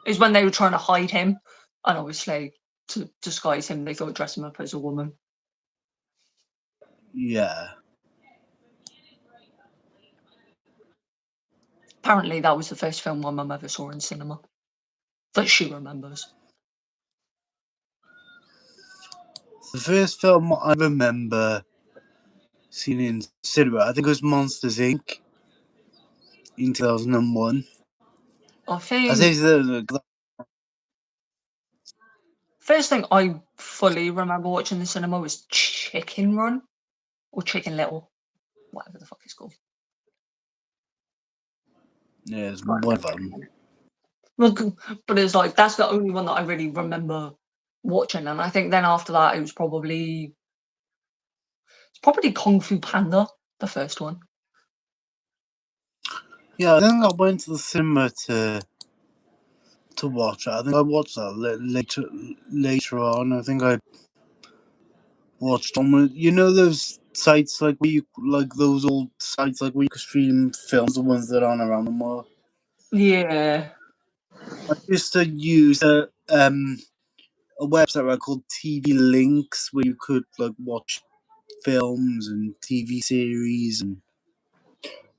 Is when they were trying to hide him, and obviously to disguise him, they thought dress him up as a woman. Yeah. Apparently, that was the first film my mum ever saw in cinema that she remembers. The first film I remember seeing in cinema, I think it was Monsters Inc. in 2001. I I think think the first thing I fully remember watching in the cinema was Chicken Run or Chicken Little, whatever the fuck it's called. yeah, it's Can't one of remember. them. But it's like that's the only one that I really remember watching, and I think then after that it was probably Kung Fu Panda, the first one. Yeah, I think I went to the cinema to watch it. I think I watched that later on. I think I watched on, you know, those sites like where you, like those old sites like where you could stream films, the ones that aren't around anymore. Yeah. I used to use a website called TV Links where you could like watch films and TV series, and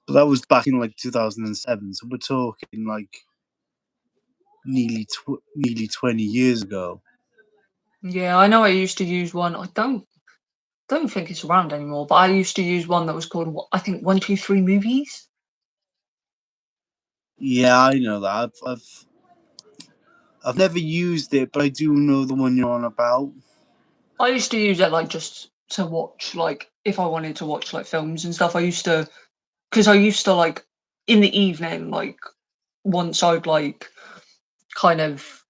but that was back in like 2007. So we're talking like nearly 20 years ago. Yeah, I know I used to use one. I don't think it's around anymore, but I used to use one that was called I think 123 Movies. Yeah, I know that. I've never used it, but I do know the one you're on about. I used to use it like just to watch, like if I wanted to watch like films and stuff. I used to like in the evening, like once I'd like kind of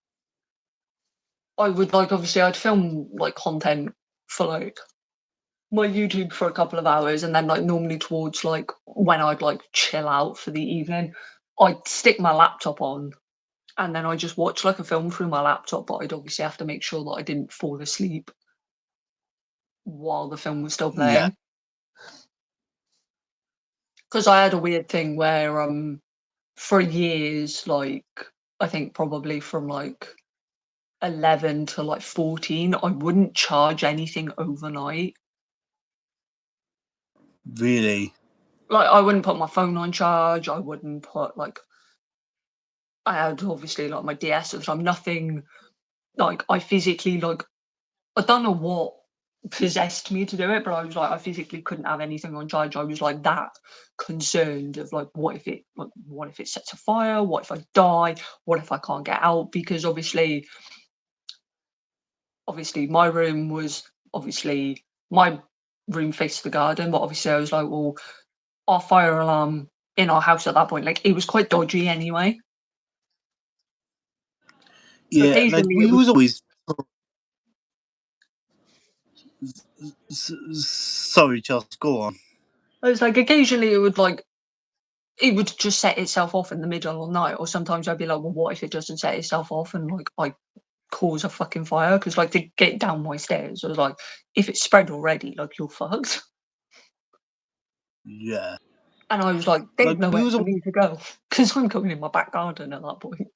I would like obviously I'd film like content for like my YouTube for a couple of hours, and then like normally towards like when I'd like chill out for the evening, I'd stick my laptop on and then I just watch like a film through my laptop, but I'd obviously have to make sure that I didn't fall asleep while the film was still Yeah, playing. Because I had a weird thing where for years, like I think probably from like 11 to like 14, I wouldn't charge anything overnight. really. Like I wouldn't put my phone on charge. I wouldn't put like I had obviously like my DS at the time. Nothing like I physically like I don't know what possessed me to do it, but I was like I physically couldn't have anything on charge. I was like that concerned of like what if it sets a fire? What if I die? What if I can't get out? Because obviously my room was obviously my room faced the garden, but obviously I was like, well, our fire alarm in our house at that point, like it was quite dodgy anyway. So Yeah, like occasionally it we would was always. Sorry, Charles. Go on. I was like occasionally it would just set itself off in the middle of the night, or sometimes I'd be like, well, what if it doesn't set itself off and like I cause a fucking fire? Because like to get down my stairs, I was like, if it's spread already, like you're fucked. Yeah, And I was like, there's like we nowhere was for me to go because I'm going in my back garden at that point.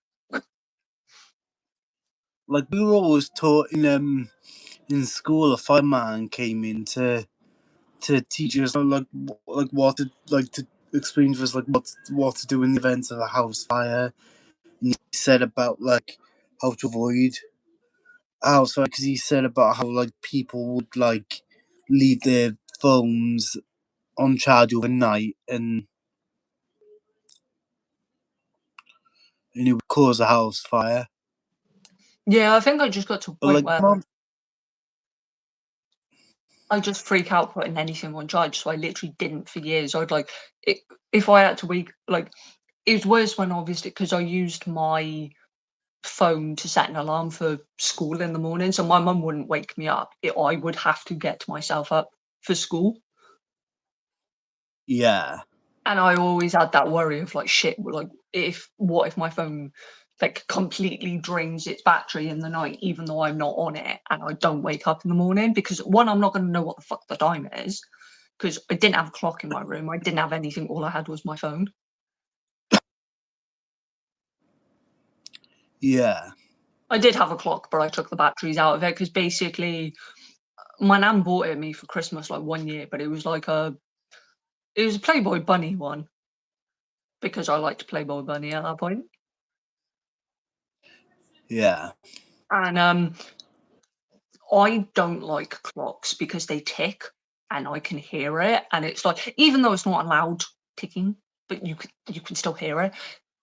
like we were always taught in school. A fireman came in to teach us like what to like to explain to us like what to do in the event of a house fire. And he said about like how to avoid a house fire, because he said about how like people would like leave their phones on charge overnight, and it would cause a house fire. Yeah, I think I just got to a But point like where mom, I just freak out putting anything on charge. So I literally didn't for years. I'd like it, if I had to wake like it was worse when obviously because I used my phone to set an alarm for school in the morning, so my mum wouldn't wake me up. I would have to get myself up for school, yeah, and I always had that worry of like shit. Like, what if my phone like completely drains its battery in the night, even though I'm not on it, and I don't wake up in the morning because one, I'm not going to know what the fuck the time is because I didn't have a clock in my room. I didn't have anything. All I had was my phone. yeah, I did have a clock, but I took the batteries out of it because basically my nan bought it me for Christmas like one year, but it was a Playboy bunny one because I liked Playboy bunny at that point. yeah. And I don't like clocks because they tick and I can hear it, and it's like even though it's not a loud ticking, but you can still hear it.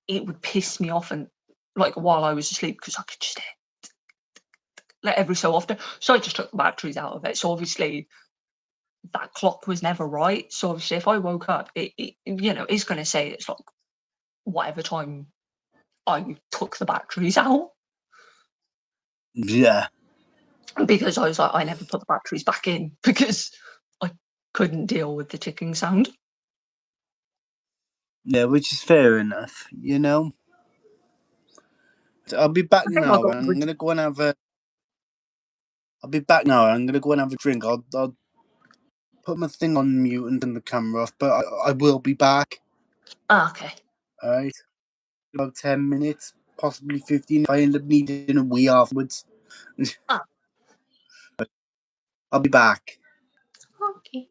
It would piss me off and like while I was asleep because I could just hear like every so often. So I just took the batteries out of it. So obviously that clock was never right. So obviously if I woke up, it it's going to say it's like whatever time I took the batteries out Yeah. because I was like I never put the batteries back in because I couldn't deal with the ticking sound. Yeah, which is fair enough, you know. I'll be back I think I now. got I'm gonna go and have a. I'll be back now. I'm gonna go and have a drink. I'll put my thing on mute and turn the camera off, but I will be back. okay. All right, about 10 minutes, possibly 15. If I end up needing a wee afterwards, Ah, I'll be back. okay.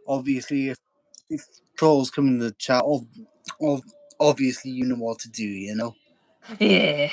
Obviously, if trolls come in the chat, obviously you know what to do. You know. Yeah.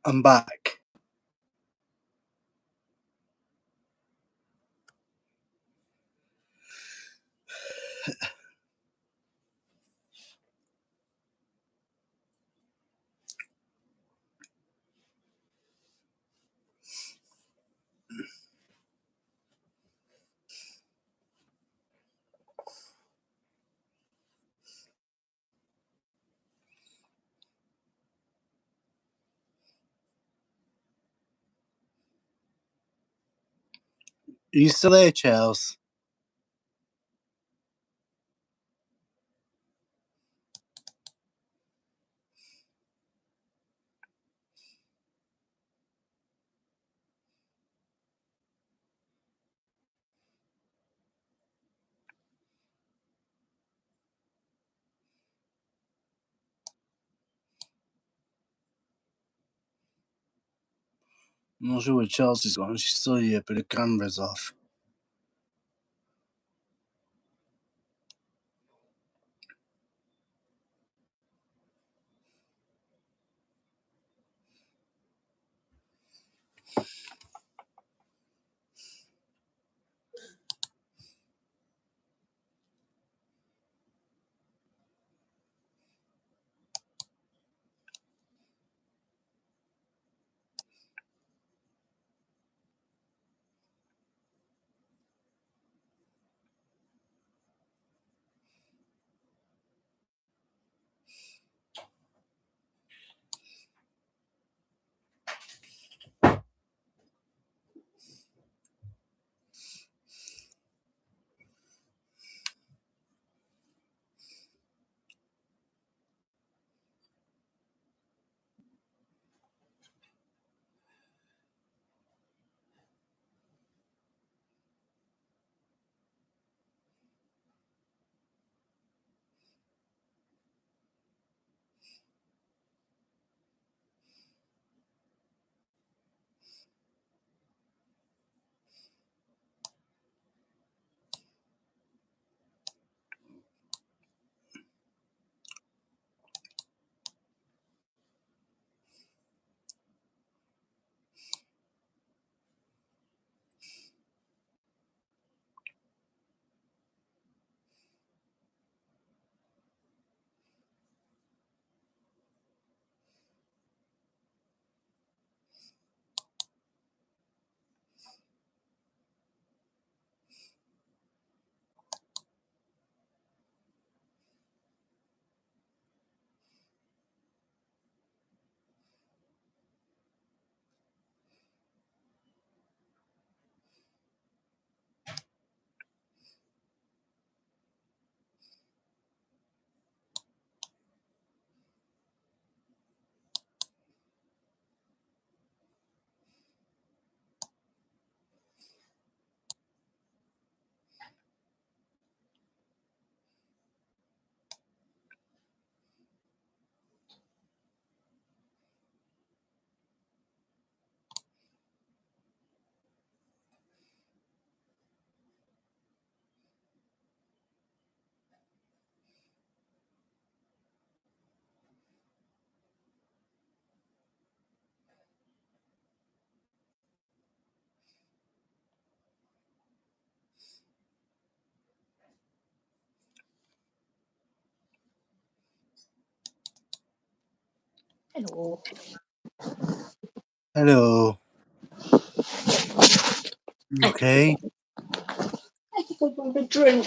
I'm back. Are you still there, Charles? I'm not sure where Charles is gone. She's still here, but the camera's off. Hello. Hello. Okay. I think I'll grab a drink.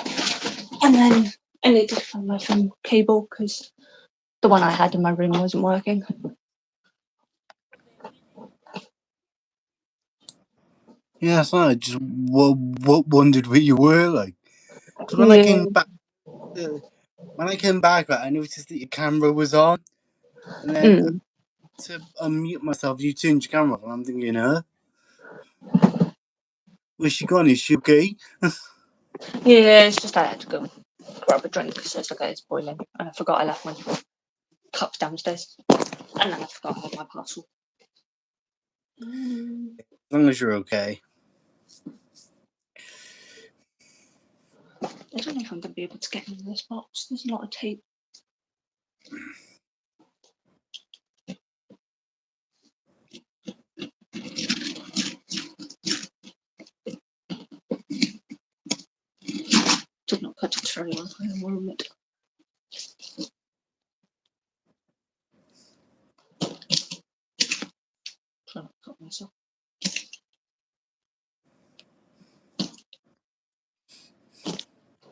And then I need to find my phone cable because the one I had in my room wasn't working. Yeah, so I just wondered where you were, like. Because when I Yeah. came back, right, I noticed that your camera was on, and then Mm. to unmute myself, you turned your camera off, and I'm thinking, where's she gone? Is she okay? Yeah, it's just I had to go grab a drink because it's okay, it's boiling. And I forgot I left my cups downstairs. And then I forgot I had my parcel. As long as you're okay. I don't know if I'm going to be able to get into this box. There's a lot of tape. put it through in a moment. Trying to cut myself.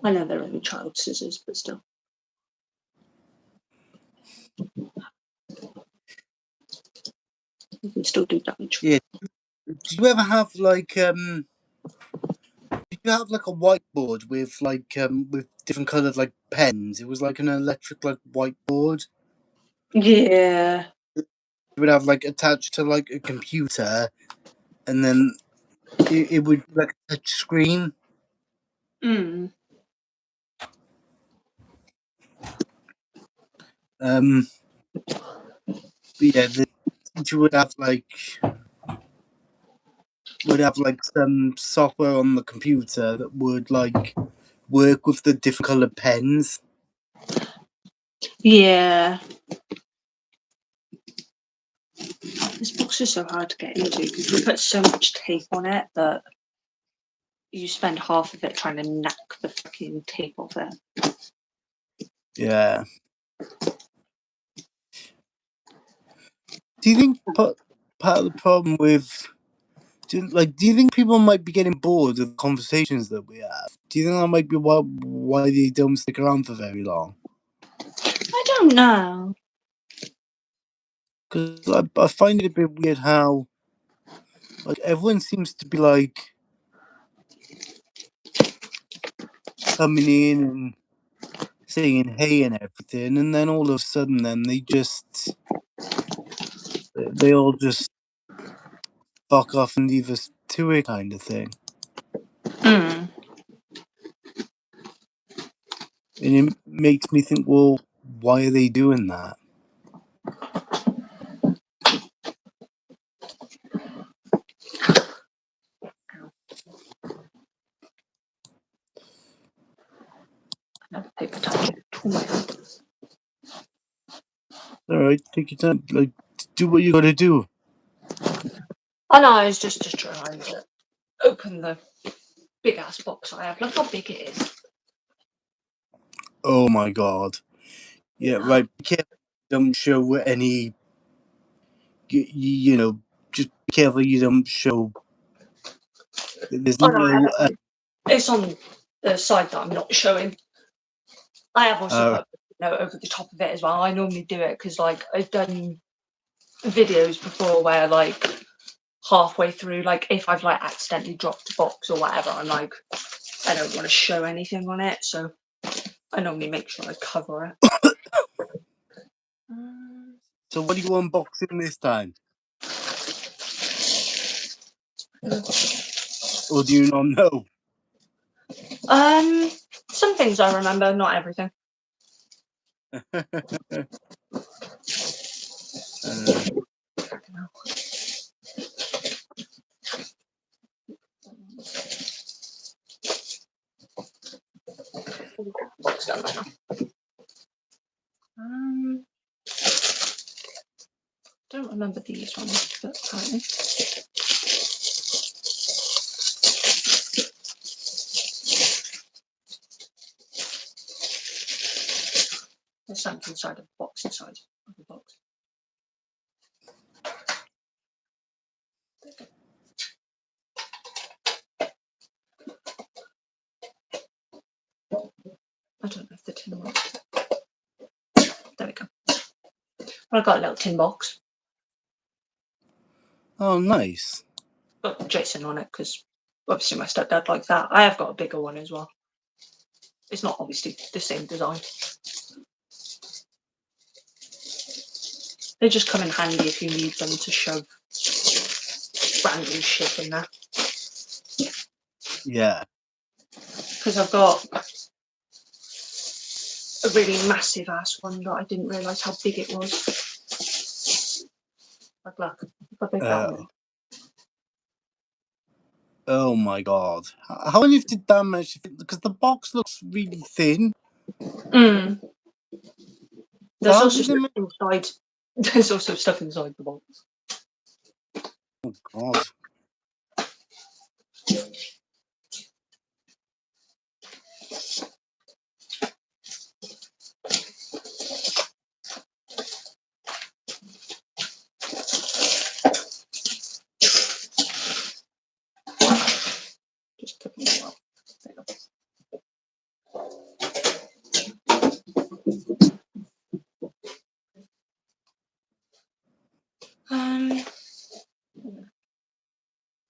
I know they're only child scissors, but still. You can still do damage. Yeah. Did you ever have like did you have like a whiteboard with like with different coloured like pens? It was like an electric like whiteboard. Yeah. You would have like attached to like a computer, and then it would be like a touch screen. Mm. But yeah, the teacher would have like some software on the computer that would like work with the different coloured pens. Yeah. This box is so hard to get into because we put so much tape on it that you spend half of it trying to knock the fucking tape off it. Yeah. Do you think part of the problem with do you think people might be getting bored of the conversations that we have? Do you think that might be why they don't stick around for very long? I don't know. Because I find it a bit weird how like everyone seems to be like coming in and saying hey and everything, and then all of a sudden then they all just fuck off and leave us to it kind of thing. Mm. And it makes me think, well, why are they doing that? Paper towel. Alright, take your time. Like, do what you gotta do. I know, it's just trying to open the big ass box I have. Look how big it is. Oh my god. Yeah, right. Be careful. Don't show any. You know, just be careful you don't show. There's Oh no, no. it's on the side that I'm not showing. I have also put a note over the top of it as well. I normally do it because like I've done videos before where like halfway through, like if I've like accidentally dropped a box or whatever, I'm like, I don't want to show anything on it, so I normally make sure I cover it. So what are you unboxing this time? Or do you not know? Some things I remember, not everything. Box done right now. Don't remember these ones, but apparently. There's something inside of the box inside of the box. I don't know if the tin works. There we go. I've got a little tin box. Oh, nice. Got Jason on it because obviously my stepdad likes that. I have got a bigger one as well. It's not obviously the same design. They just come in handy if you need them to shove random shit in there. Yeah. Because I've got a really massive ass one that I didn't realise how big it was. Like, look, how big that one. Oh my god. How on earth did that manage to fit? Because the box looks really thin. Mm. There's How also did stuff it inside. There's also stuff inside the box. Oh god. well, there you go.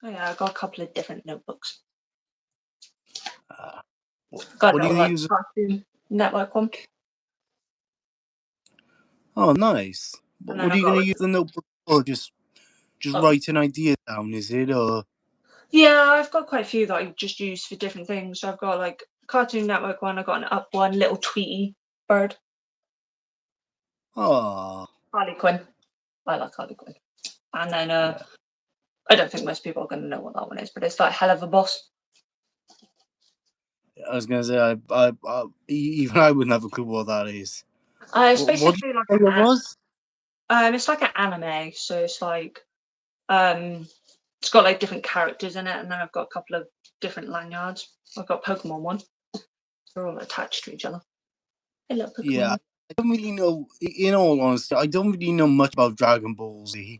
Oh yeah, I got a couple of different notebooks. Got what a are you little going like to use? Cartoon Network one. Oh, nice. And What then are I you got going to like, use the notebook for? Just write an idea down, is it? Or yeah, I've got quite a few that I just use for different things. So I've got like Cartoon Network one, I got an Up one, little Tweety bird. oh, Harley Quinn. I like Harley Quinn. And then yeah. I don't think most people are going to know what that one is, but it's like Helluva Boss. I was going to say, even I wouldn't have a clue what that is. It's What basically like it was? it's like an anime, so it's like it's got like different characters in it, and then I've got a couple of different lanyards. I've got Pokemon one. They're all attached to each other. I love Pokemon. Yeah, I don't really know. In all honesty, I don't really know much about Dragon Ball Z.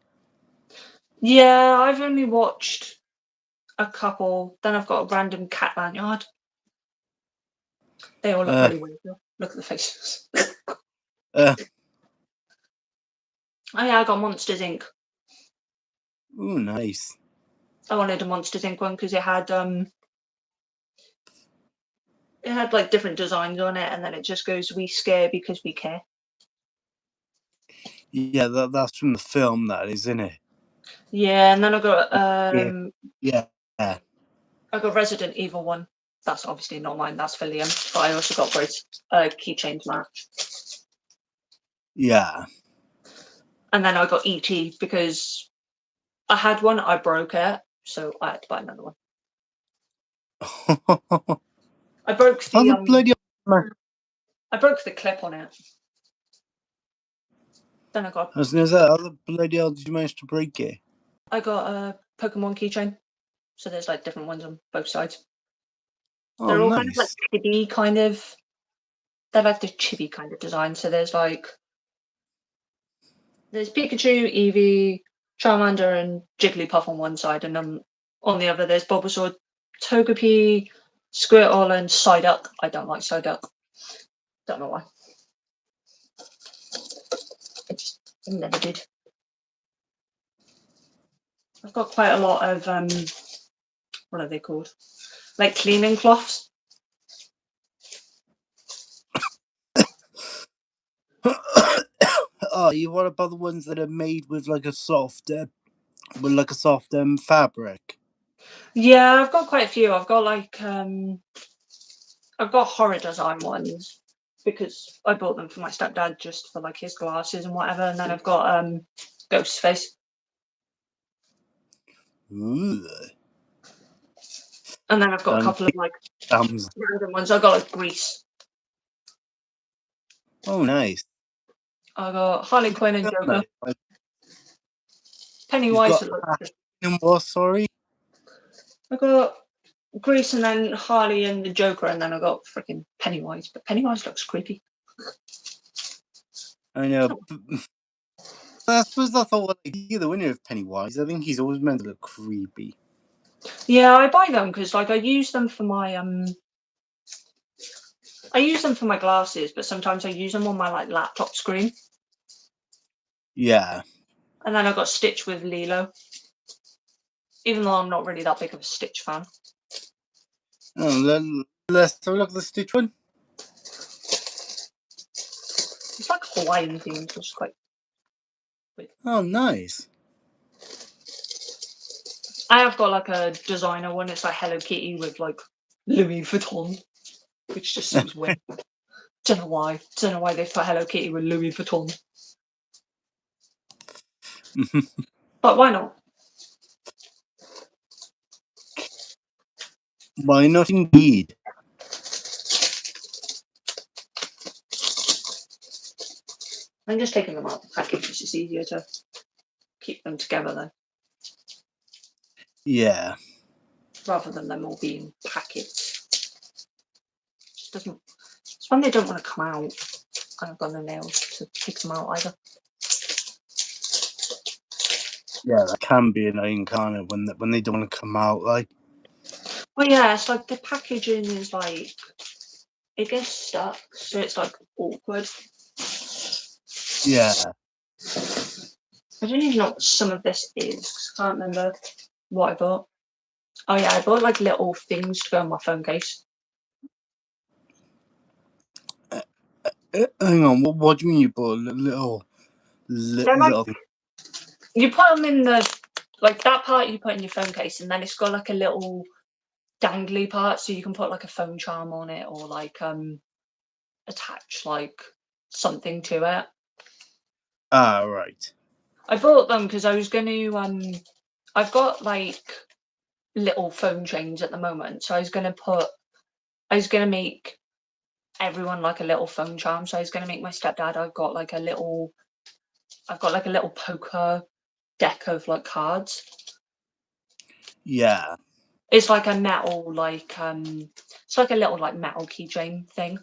Yeah, I've only watched a couple. Then I've got a random cat lanyard. They all look really weird. Though. Look at the faces. Uh, Oh yeah, I got Monsters Inc. ooh, nice. I wanted a Monsters Inc. one because it had like different designs on it, and then it just goes, "We scare because we care." Yeah, that's from the film, that is, isn't it? Yeah, and then I got Yeah. I got Resident Evil one. That's obviously not mine. That's for Liam. But I also got Grace keychains match. Yeah. And then I got ET because I had one, I broke it, so I had to buy another one. I broke How the the bloody I broke the clip on it. Then I got I was going to say, how the bloody hell did you manage to break it? a Pokemon keychain. So there's like different ones on both sides. Oh, They're all nice. kind of like chibi kind of. They're like the chibi kind of design. So there's Pikachu, Eevee, Charmander, and Jigglypuff on one side, and on the other there's Bulbasaur, Togepi, Squirtle, and Psyduck. I don't like Psyduck. Don't know why. I never did. I've got quite a lot of what are they called? Like cleaning cloths. Oh, you what about the ones that are made with like a soft fabric? Yeah, I've got quite a few. I've got I've got horror design ones because I bought them for my stepdad just for like his glasses and whatever. And then I've got Ghostface. Ooh. And then I've got a couple of like random ones. I've got like Grease. Oh, nice. I got Harley Quinn and Joker. Nice. Pennywise. What? Sorry. I got Grease and then Harley and the Joker, and then I got freaking Pennywise. But Pennywise looks creepy. I know. I suppose that's all I hear the winner of Pennywise. I think he's always meant to look creepy. Yeah, I buy them because like I use them for my glasses, but sometimes I use them on my like laptop screen. Yeah. And then I got Stitch with Lilo. Even though I'm not really that big of a Stitch fan. Oh, let's have a look at the Stitch one. It's like Hawaiian themed, which is quite weird. Oh, nice. I have got like a designer one. It's like Hello Kitty with like Louis Vuitton, which just seems weird. Don't know why. Don't know why they put Hello Kitty with Louis Vuitton. But why not? Why not indeed? I'm just taking them out of the package. It's just easier to keep them together then. Yeah. Rather than them all being packets. Just doesn't. It's when they don't want to come out. I haven't got the nails to take them out either. Yeah, that can be annoying, can't it? When they don't want to come out, like. Well, yeah, it's like the packaging is like it gets stuck, so it's like awkward. Yeah. I don't even know what some of this is. 'Cause I can't remember what I bought. Oh yeah, I bought like little things to go on my phone case. Hang on, what do you mean you bought a little They're like little? you put them in the like that part you put in your phone case, and then it's got like a little dangly part, so you can put like a phone charm on it or like attach like something to it. Ah, right. I bought them because I was going to I've got like little phone chains at the moment, so I was going to make everyone like a little phone charm. So I was going to make my stepdad. I've got like a little poker deck of like cards. Yeah. It's like a metal it's like a little like metal keychain thing.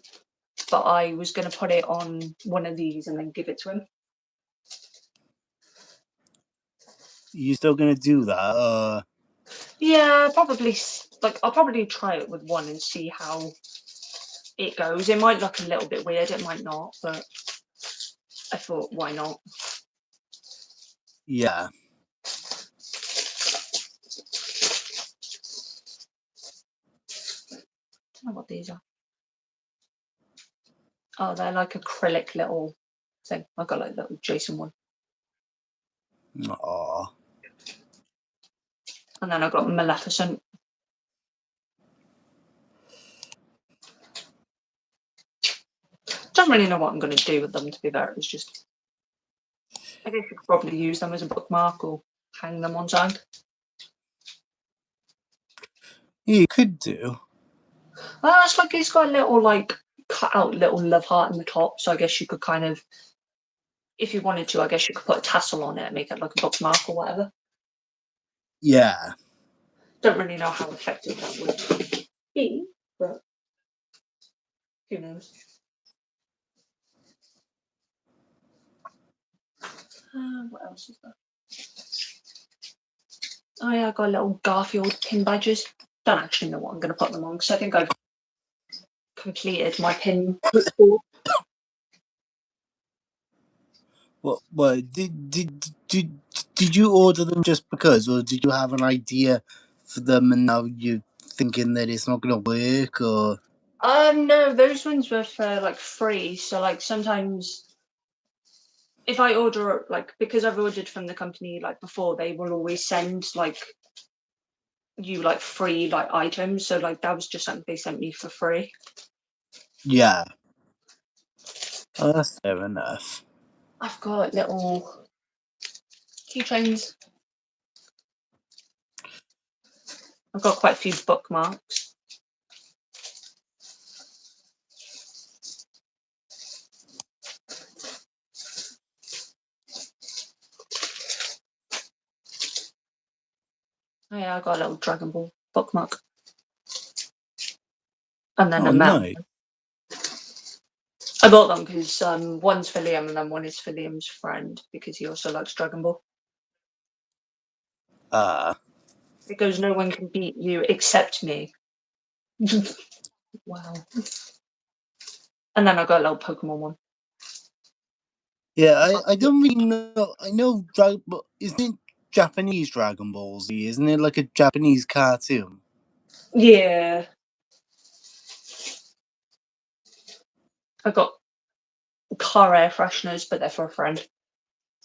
But I was going to put it on one of these and then give it to him. You still gonna do that? Yeah, probably. Like I'll probably try it with one and see how it goes. It might look a little bit weird. It might not, but I thought, why not? Yeah. I don't know what these are. Oh, they're like acrylic little thing. I got like little Jason one, Aw. and then I got Maleficent. Don't really know what I'm going to do with them. To be fair, it's just I guess you could probably use them as a bookmark or hang them on side. Yeah, you could do. It's like it's got a little like cut out little love heart in the top, so I guess you could kind of, if you wanted to, I guess you could put a tassel on it and make it like a bookmark or whatever. Yeah. Don't really know how effective that would be, but who knows? What else is there? Oh yeah, I got a little Garfield pin badges. Don't actually know what I'm going to put them on because I think I've completed my pin board. What did you order them just because, or did you have an idea for them and now you're thinking that it's not gonna work, or? No, those ones were for like free. So like sometimes if I order like because I've ordered from the company like before, they will always send like you like free like items. So like that was just something they sent me for free. Yeah. Oh, that's fair enough. I've got little keychains. I've got quite a few bookmarks. Oh yeah, I got a little Dragon Ball bookmark. And then Oh, a metal. nice. I bought them because one's for Liam and then one is for Liam's friend because he also likes Dragon Ball. It goes, no one can beat you except me. Wow. And then I got a little Pokemon one. Yeah, I don't really know. I know Dragon Ball, isn't it Japanese Dragon Ball Z? Isn't it like a Japanese cartoon? Yeah. I got car air fresheners, but they're for a friend.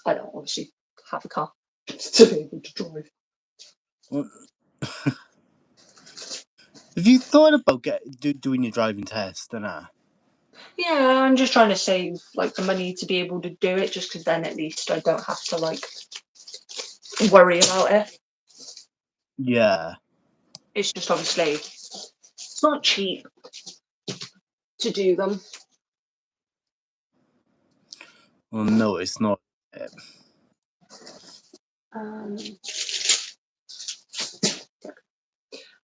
I don't obviously have a car to be able to drive. Well, have you thought about doing your driving test and that? Yeah, I'm just trying to save like the money to be able to do it, just because then at least I don't have to like worry about it. Yeah. It's just obviously it's not cheap to do them. Well, no, it's not. Oh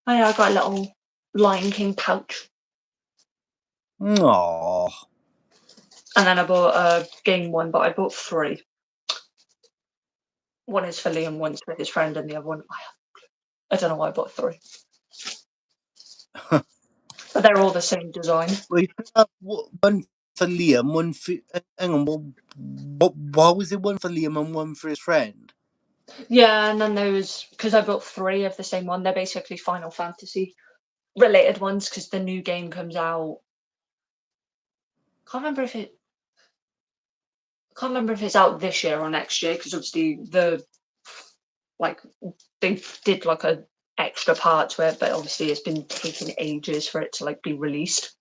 yeah, I got a little Lion King pouch, Aww. and then I bought a game one, but I bought three. One is for Liam, one's for his friend, and the other one I don't know why I bought three. But they're all the same design. Well, you could have one for Liam, one for. Hang on, what was it? One for Liam and one for his friend? Yeah, and then those, because I bought 3 of the same one, they're basically Final Fantasy related ones because the new game comes out. Can't remember if it's out this year or next year because obviously they did like a extra part to it, but obviously it's been taking ages for it to like be released.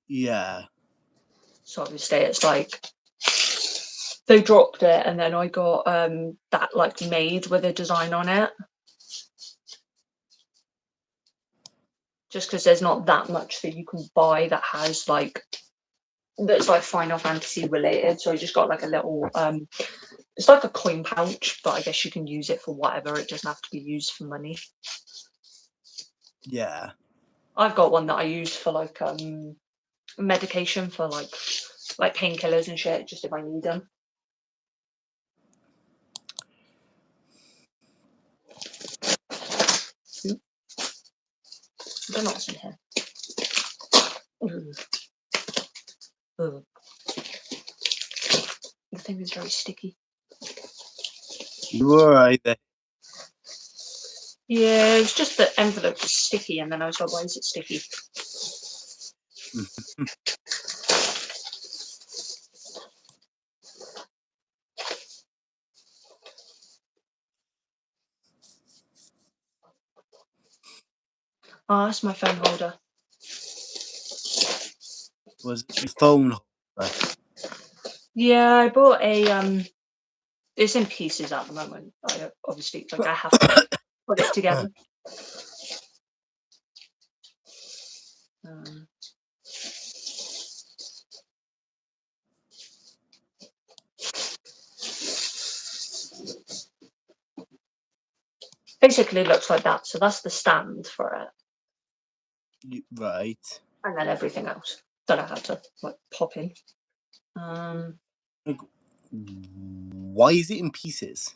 Yeah. So obviously it's like they dropped it and then I got that like made with a design on it. Just because there's not that much that you can buy that has like that's like Final Fantasy related. So I just got like a little it's like a coin pouch, but I guess you can use it for whatever. It doesn't have to be used for money. Yeah. I've got one that I use for like medication for like painkillers and shit, just if I need them. I don't know what's in here. Ooh. Ooh. The thing is very sticky. You were right there. Yeah, it's just the envelope is sticky, and then I was like, why is it sticky? Oh, that's my phone holder. Was it your phone holder? Yeah, I bought a it's in pieces at the moment. I obviously like I have to put it together. Um, basically looks like that. So that's the stand for it, Right. and then everything else that I had to like pop in. Like, why is it in pieces?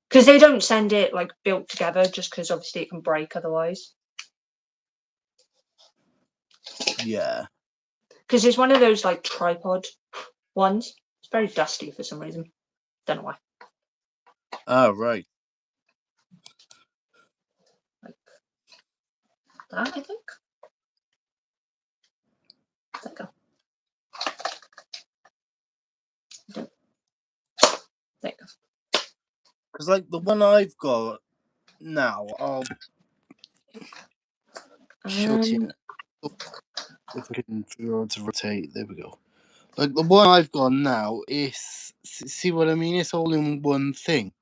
Because they don't send it like built together, just because obviously it can break otherwise. Yeah. Because it's one of those like tripod ones. It's very dusty for some reason. Don't know why. Ah, right. Like that, I think. There you go. There you go. Because like the one I've got now, I'll show it to you. If I can figure out to rotate, there we go. Like the one I've got now is, see what I mean? It's all in one thing.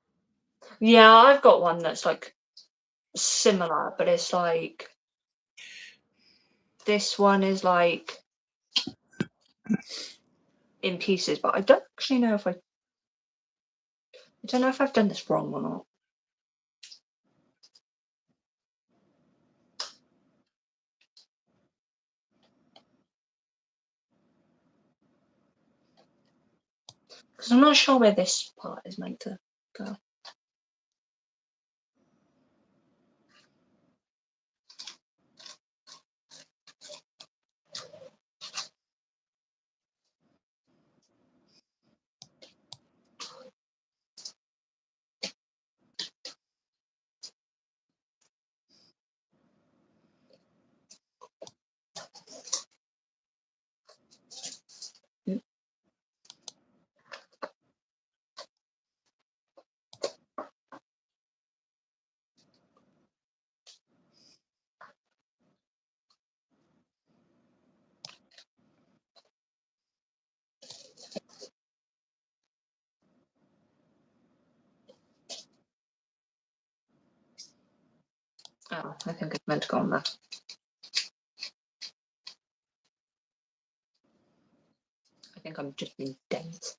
Yeah, I've got one that's like similar, but it's like this one is like in pieces, but I don't actually know if I don't know if I've done this wrong or not. Because I'm not sure where this part is meant to go. Oh, I think it's meant to go on there. I think I'm just being dense.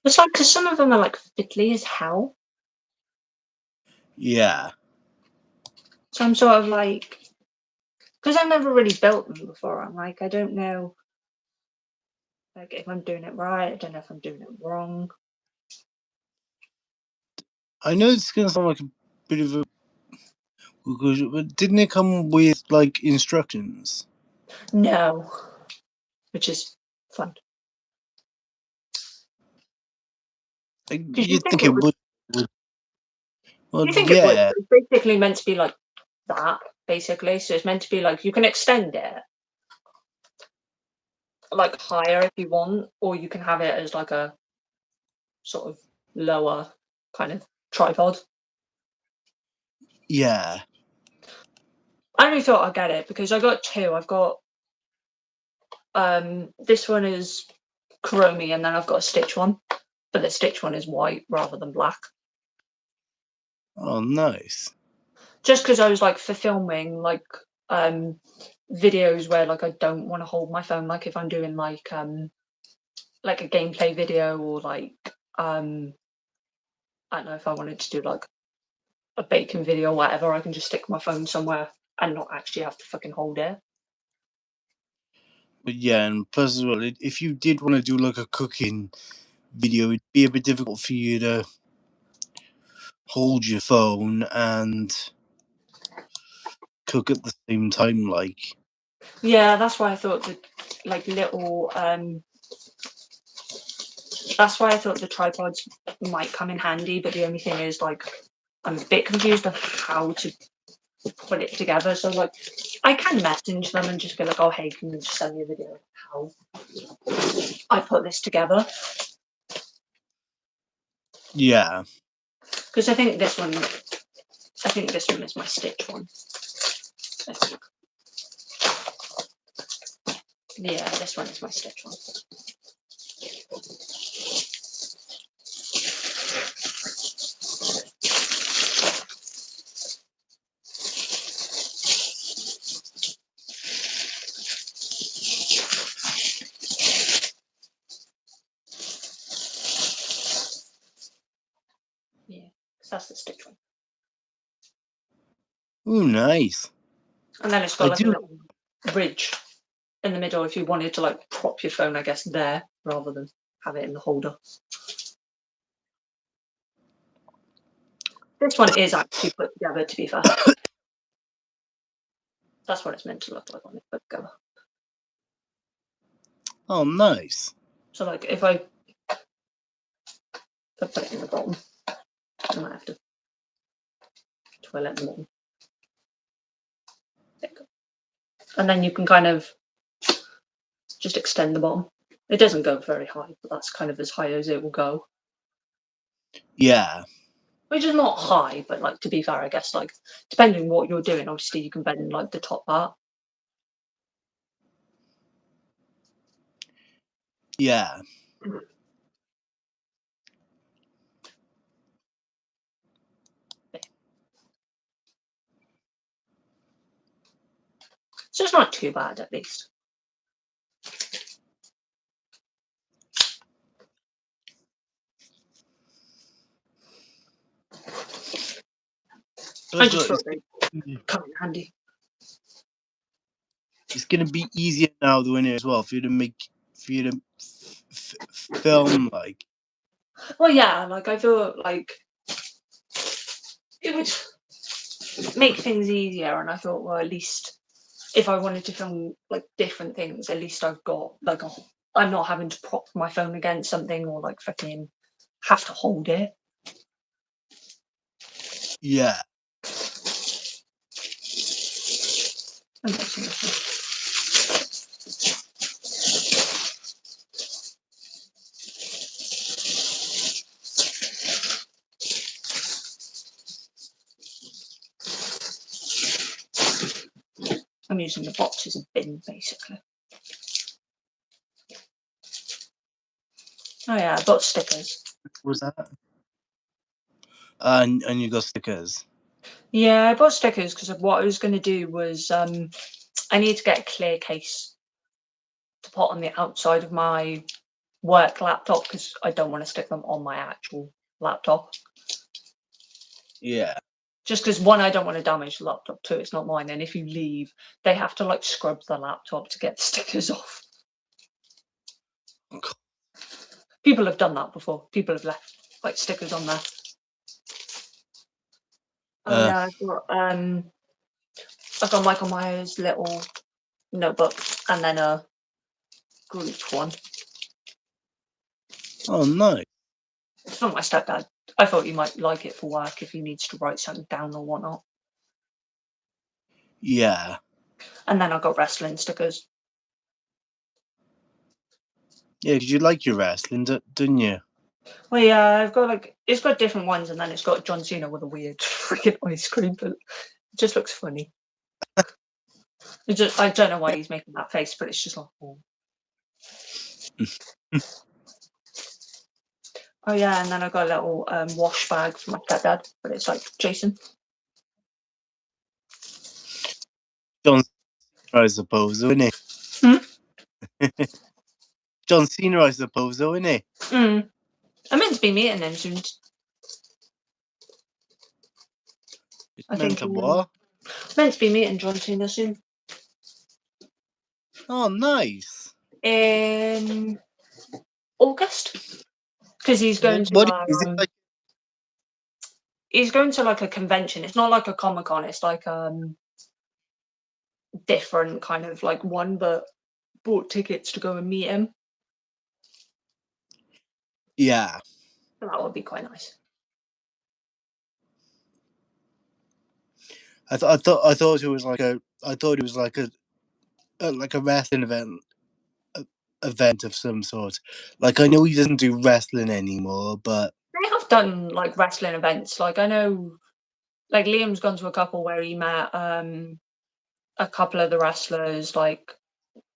It's like because some of them are like fiddly as hell. Yeah. So I'm sort of like, because I've never really built them before. I'm like, I don't know Like if I'm doing it right, I don't know if I'm doing it wrong. I know it's gonna sound like a bit of a, but didn't it come with like instructions? No, which is fun. Because you You'd think think it it would. would. Well, You think it would. yeah, But it's basically meant to be like that. Basically, so it's meant to be like you can extend it like higher if you want, or you can have it as like a sort of lower kind of tripod. yeah. I only thought I'd get it because I got two. I've got this one is chromy and then I've got a Stitch one, but the Stitch one is white rather than black. Oh, nice. Just because I was like for filming like videos where like I don't want to hold my phone, like if I'm doing like a gameplay video or like I don't know if I wanted to do like a baking video or whatever, I can just stick my phone somewhere and not actually have to fucking hold it. But yeah, and plus as well, if you did want to do like a cooking video, it'd be a bit difficult for you to hold your phone and cook at the same time. Like, Yeah, that's why I thought the like little that's why I thought the tripods might come in handy, but the only thing is like I'm a bit confused on how to put it together. So like I can message them and just be like, oh hey, can you just send me a video of how I put this together? yeah, Because I think this one is my Stitch one. I think. Yeah, this one is my Stitch one. Yeah, because that's the Stitch one. ooh, nice. And then it's I got like a do. little ridge in the middle if you wanted to like prop your phone, I guess, there rather than have it in the holder. This one is actually put together, to be fair. That's what it's meant to look like when it's put together. Oh, nice. So like if I put it in the bottom, I might have to twirl it in the bottom. There you go. And then you can kind of just extend the bottom. It doesn't go very high, but that's kind of as high as it will go. Yeah, Which is not high, but like to be fair, I guess like depending on what you're doing, obviously you can bend like the top part. yeah. So it's not too bad at least. I Plus, just thought they'd come in handy. it's gonna be easier now, the winter as well, for you to film like. Well, yeah, like I thought like it would make things easier, and I thought, well, at least if I wanted to film like different things, at least I've got like I'm not having to prop my phone against something or like fucking have to hold it. Yeah. I'm using the box as a bin, basically. Oh yeah, I got stickers. Was that? And you got stickers. Yeah, I bought stickers because of what I was going to do was I need to get a clear case to put on the outside of my work laptop because I don't want to stick them on my actual laptop. Yeah. Just because one, I don't want to damage the laptop. Two, it's not mine. And if you leave, they have to like scrub the laptop to get the stickers off. People have done that before. People have left like stickers on there. Oh yeah, I've got Michael Myers' little notebook and then a Groot one. Oh, nice. It's from my stepdad. I thought you might like it for work if he needs to write something down or whatnot. Yeah. And then I got wrestling stickers. Yeah, because you like your wrestling, didn't you? Well, yeah, I've got like it's got different ones, and then it's got John Cena with a weird freaking ice cream, but it just looks funny. I don't know why he's making that face, but it's just like, oh. Oh yeah, and then I got a little wash bag for my stepdad, but it's like Jason. John Cena, I suppose, isn't he? John Cena, I suppose, isn't he? I'm meant to be meeting him soon. I think what? Meant to be meeting John Cena soon. Oh, nice. In August, because he's going Is it like? he's going to like a convention. It's not like a Comic-Con. It's like different kind of like one, but bought tickets to go and meet him. Yeah. So that would be quite nice. I thought it was like a wrestling event of some sort. Like, I know he doesn't do wrestling anymore, but They have done like wrestling events. Like I know, like Liam's gone to a couple where he met a couple of the wrestlers. Like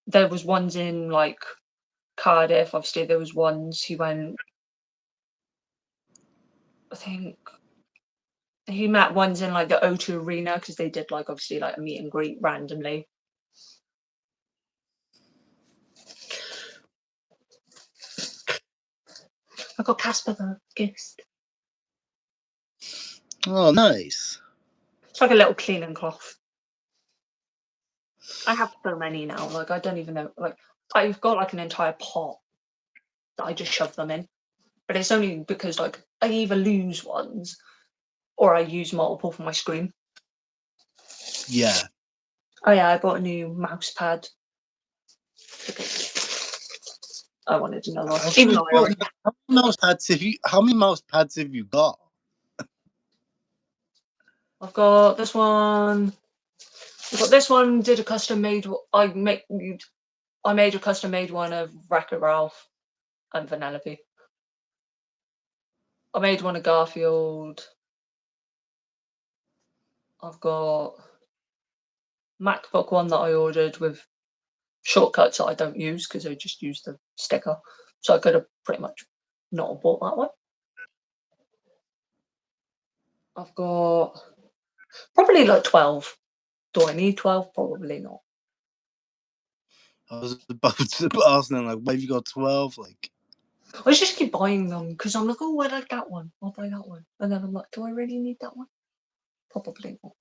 there was ones in like Cardiff. Obviously, there was ones he went. I think he met ones in like the O2 Arena because they did like obviously like a meet and greet randomly. I got Casper the gift. oh, nice. It's like a little cleaning cloth. I have so many now. Like I don't even know. Like I've got like an entire pot that I just shove them in, but it's only because like I either lose ones or I use multiple for my screen. Yeah. Oh yeah, I bought a new mouse pad. I wanted another one. Even though I already how many mouse pads have you got? I've got this one. I've got this one. Did a custom made. I made a custom made one of Wreck-It Ralph and Vanellope. I made one of Garfield. I've got MacBook one that I ordered with shortcuts that I don't use because I just use the sticker. So I could have pretty much not bought that one. I've got probably like 12. Do I need 12? Probably not. I was about to ask them, like, why have you got 12? Like, I just keep buying them because I'm like, oh, I like that one. I'll buy that one. And then I'm like, do I really need that one? Probably not.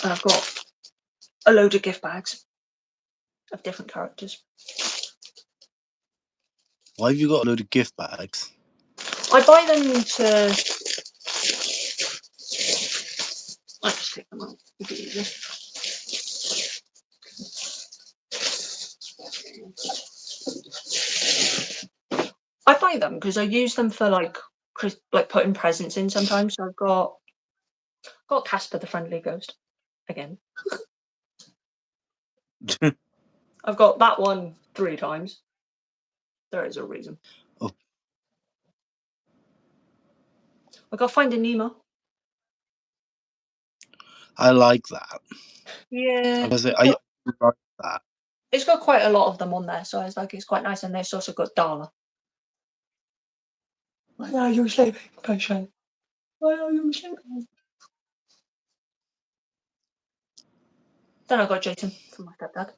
And I've got a load of gift bags of different characters. why have you got a load of gift bags? I buy them to. I just take them out. It'd be easier. I buy them because I use them for like putting presents in sometimes. So I've got Casper the Friendly Ghost again. I've got that one 3 times. There is a reason. Oh. I got Finding Nemo. I like that. Yeah. I like that. It's got quite a lot of them on there, so it's like it's quite nice. And it's also got Darla. Why are you sleeping, patient? Why are you sleeping? Then I got Jason from my stepdad.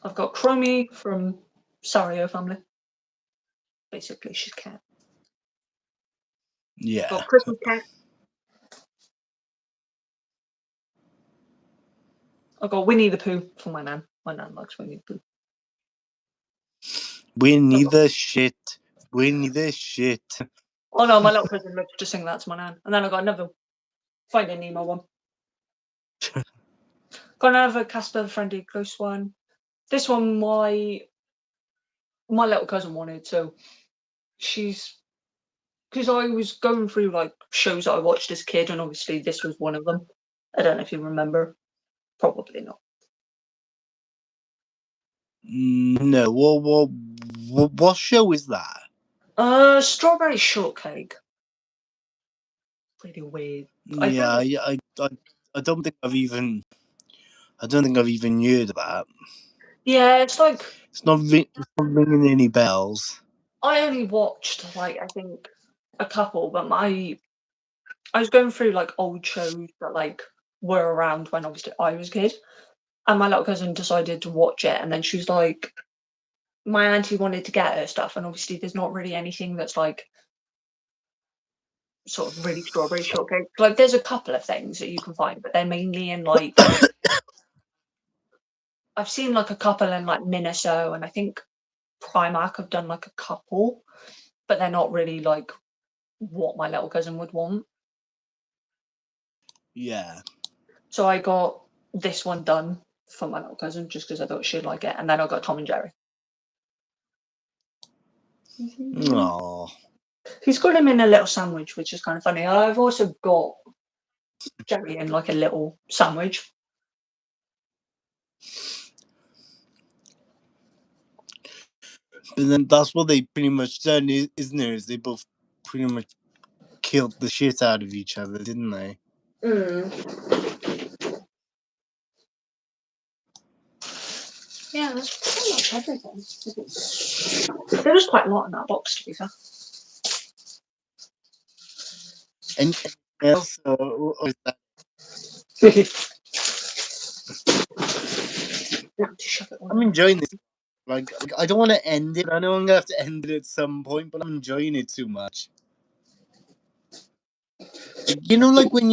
I've got Chromie from Sario family. Basically, she's cat. Yeah. Got Christmas cat. I got Winnie the Pooh for my nan. My nan likes Winnie the Pooh. Winnie the shit. Winnie the shit. Oh no, my little cousin loves to sing that to my nan. And then I got another Finding Nemo one. Got another Casper the Friendly Ghost one. This one my little cousin wanted, so because I was going through like shows that I watched as a kid, and obviously this was one of them. I don't know if you remember. Probably not. No, what show is that? Strawberry Shortcake. Pretty weird. Yeah, I don't think I've even heard of that. Yeah, it's like It's not ringing any bells. I only watched like I think a couple, but I was going through like old shows that like were around when obviously I was a kid, and my little cousin decided to watch it, and then she was like, my auntie wanted to get her stuff, and obviously there's not really anything that's like sort of really strawberry shortcake. Like there's a couple of things that you can find, but they're mainly in like I've seen like a couple in like Miniso, and I think Primark have done like a couple, but they're not really like what my little cousin would want. Yeah. So I got this one done for my little cousin just because I thought she'd like it, and then I got Tom and Jerry. Aww. He's got him in a little sandwich, which is kind of funny. I've also got Jerry in like a little sandwich. But then that's what they pretty much done, isn't it? Is they both pretty much killed the shit out of each other, didn't they? Yeah, that's pretty much everything. There was quite a lot in that box, to be fair. And else, or is that I'm enjoying this. Like I don't want to end it. I know I'm gonna have to end it at some point, but I'm enjoying it too much. Like when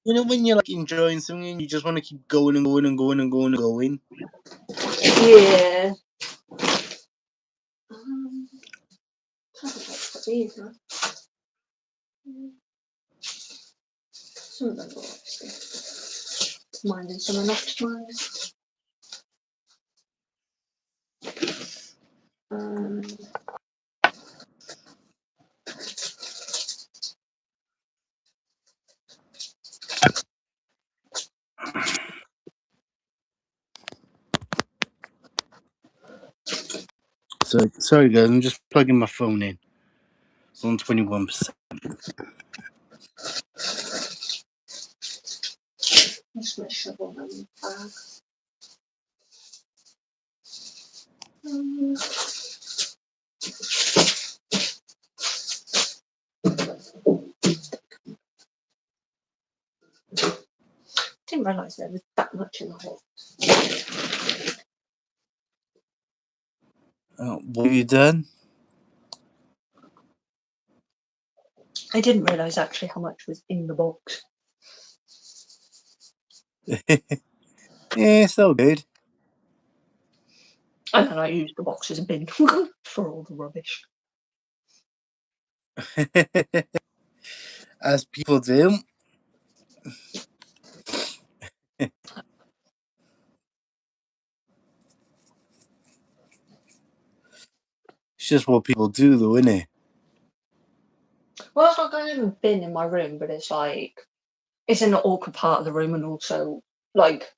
when you're like enjoying something and you just want to keep going and going and going and going and going. Yeah. Some of them are obviously mine and some are not mine. So sorry guys, I'm just plugging my phone in. It's on 21%. Just my shovel in the bag. Didn't realise there was that much in the hole. What have you done? I didn't realise actually how much was in the box. Yeah, it's all good. And then I used the box as a bin for all the rubbish. As people do. It's just what people do, though, isn't it? Well, it's like I have a bin in my room, but it's like it's in an awkward part of the room, and also like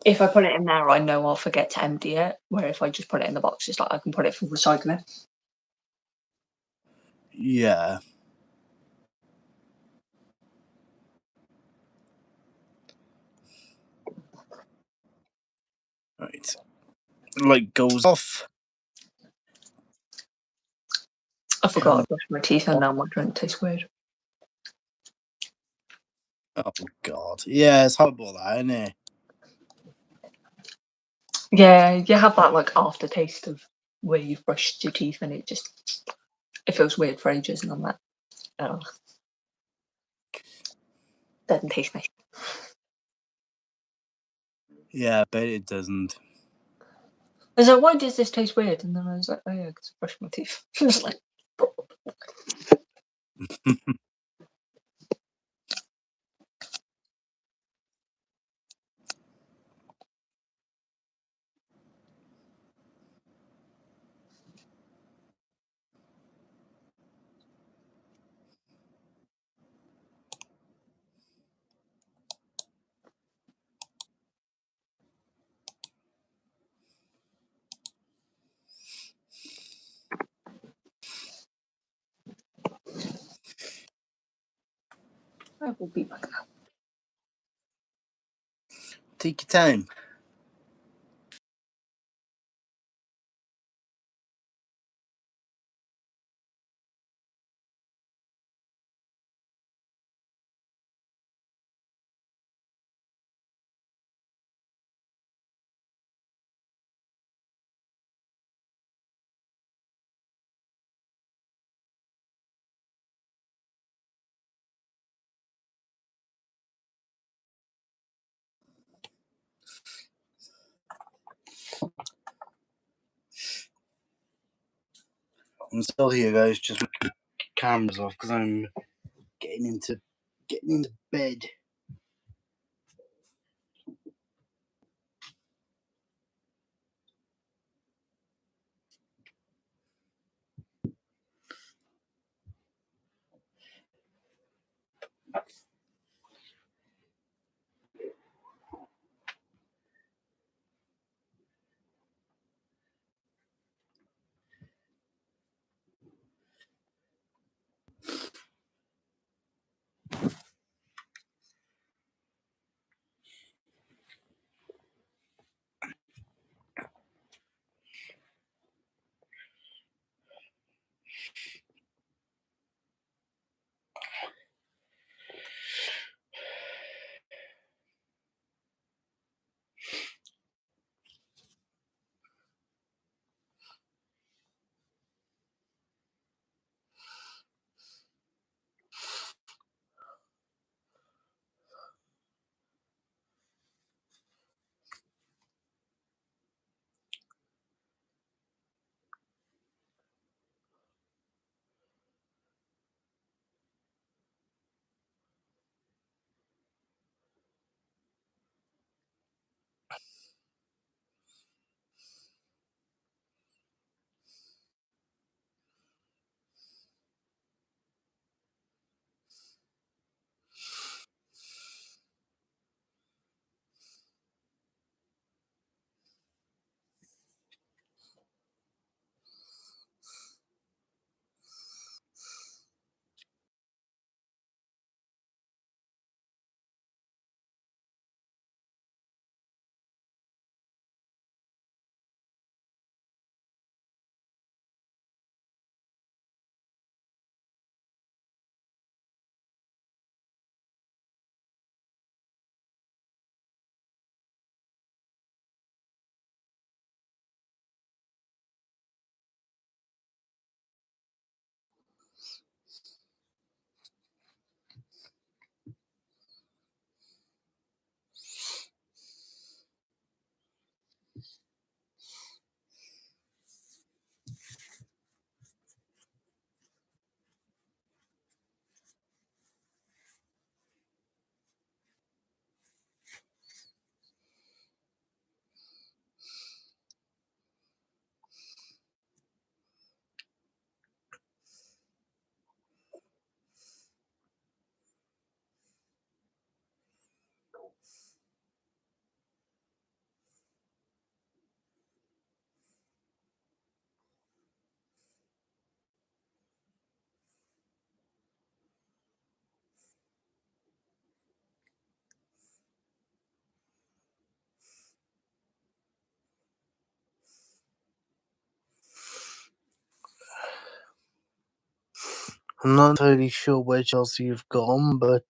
if I put it in there, I know I'll forget to empty it. Where if I just put it in the box, it's like I can put it for recycling. Yeah. Right. Light goes off. I forgot to brush my teeth, and now my drink tastes weird. Oh God. Yeah, it's horrible, that, isn't it? Yeah, you have that like aftertaste of where you've brushed your teeth, and it feels weird for ages, and I'm like, oh, doesn't taste nice. Yeah, I bet it doesn't. I was like, why does this taste weird? And then I was like, oh yeah, because I brushed my teeth. Just like, I will be back now. Take your time. I'm still here, guys. Just with cameras off because I'm getting into bed. I'm not entirely sure where Chelsea have gone, but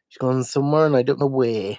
she's gone somewhere and I don't know where.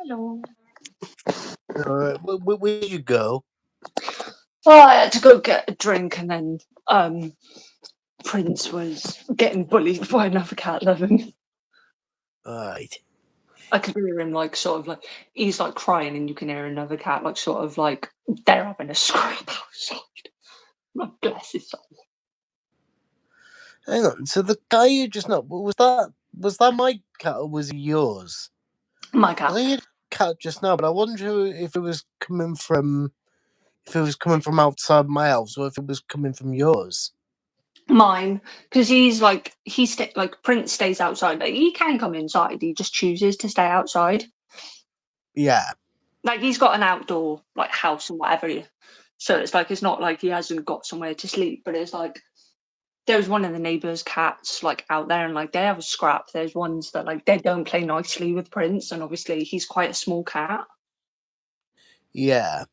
Hello. Alright, where did you go? Oh, I had to go get a drink, and then Prince was getting bullied by another cat loving. Alright. I could hear him like sort of like he's like crying, and you can hear another cat like sort of like they're having a scrap outside. God bless his soul. Hang on, so the guy you just know, was that my cat or was it yours? My I cat. heard a cat just now, but I wasn't sure if it was coming from outside my house or if it was coming from yours. Mine, because like Prince stays outside. Like, he can come inside. He just chooses to stay outside. Yeah. Like he's got an outdoor like house and whatever. So it's like it's not like he hasn't got somewhere to sleep, but it's like there's one of the neighbours' cats like out there, and like they have a scrap. There's ones that like they don't play nicely with Prince, and obviously he's quite a small cat. Yeah.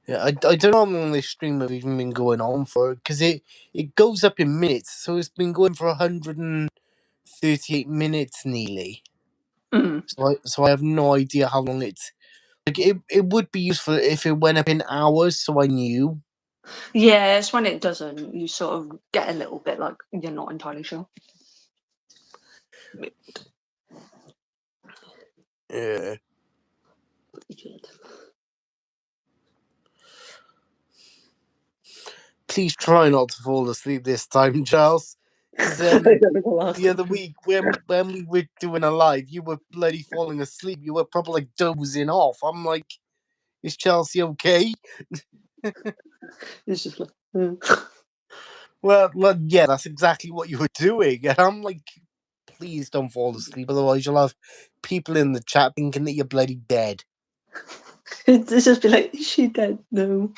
Yeah, I don't know how long this stream have even been going on for, because it goes up in minutes, so it's been going for 138 minutes nearly. Mm. So I have no idea how long it's like. It would be useful if it went up in hours, so I knew. Yeah, it's when it doesn't, you sort of get a little bit like you're not entirely sure. Yeah. Please try not to fall asleep this time, Charles. Because the other week when we were doing a live, you were bloody falling asleep. You were probably like dozing off. I'm like, is Chelsea okay? It's just like, Well, yeah, that's exactly what you were doing. And I'm like, please don't fall asleep, otherwise you'll have people in the chat thinking that you're bloody dead. it's just be like, is she dead? No.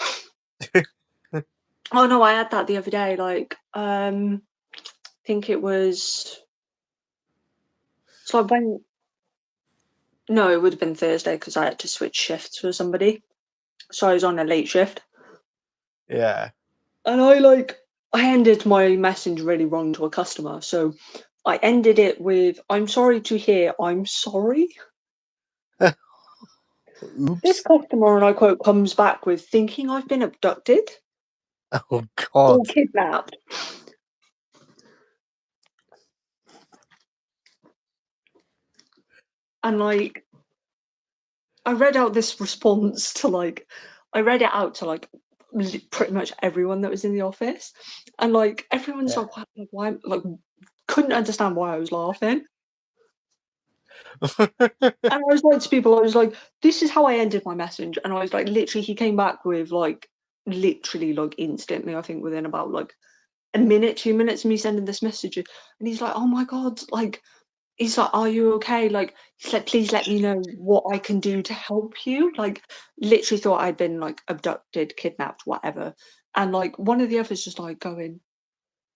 Oh no, I had that the other day. Like, I think it was. So I went. No, it would have been Thursday because I had to switch shifts for somebody. So I was on a late shift. Yeah. And I ended my message really wrong to a customer. So I ended it with, I'm sorry to hear, I'm sorry. Oops. This customer, and I quote, comes back with thinking I've been abducted Oh, or God. kidnapped. And like, I read out this response to I read it out to pretty much everyone that was in the office. And like, everyone's Yeah. like, why, like, couldn't understand why I was laughing. And I was like to people, I was like, this is how I ended my message. And I was like, literally, he came back with literally instantly, I think within about like a minute, 2 minutes of me sending this message. And he's like, oh my God, like, he's like, are you okay? Like, he's like, please let me know what I can do to help you. Like, literally thought I'd been like abducted, kidnapped, whatever. And like, one of the others just like going,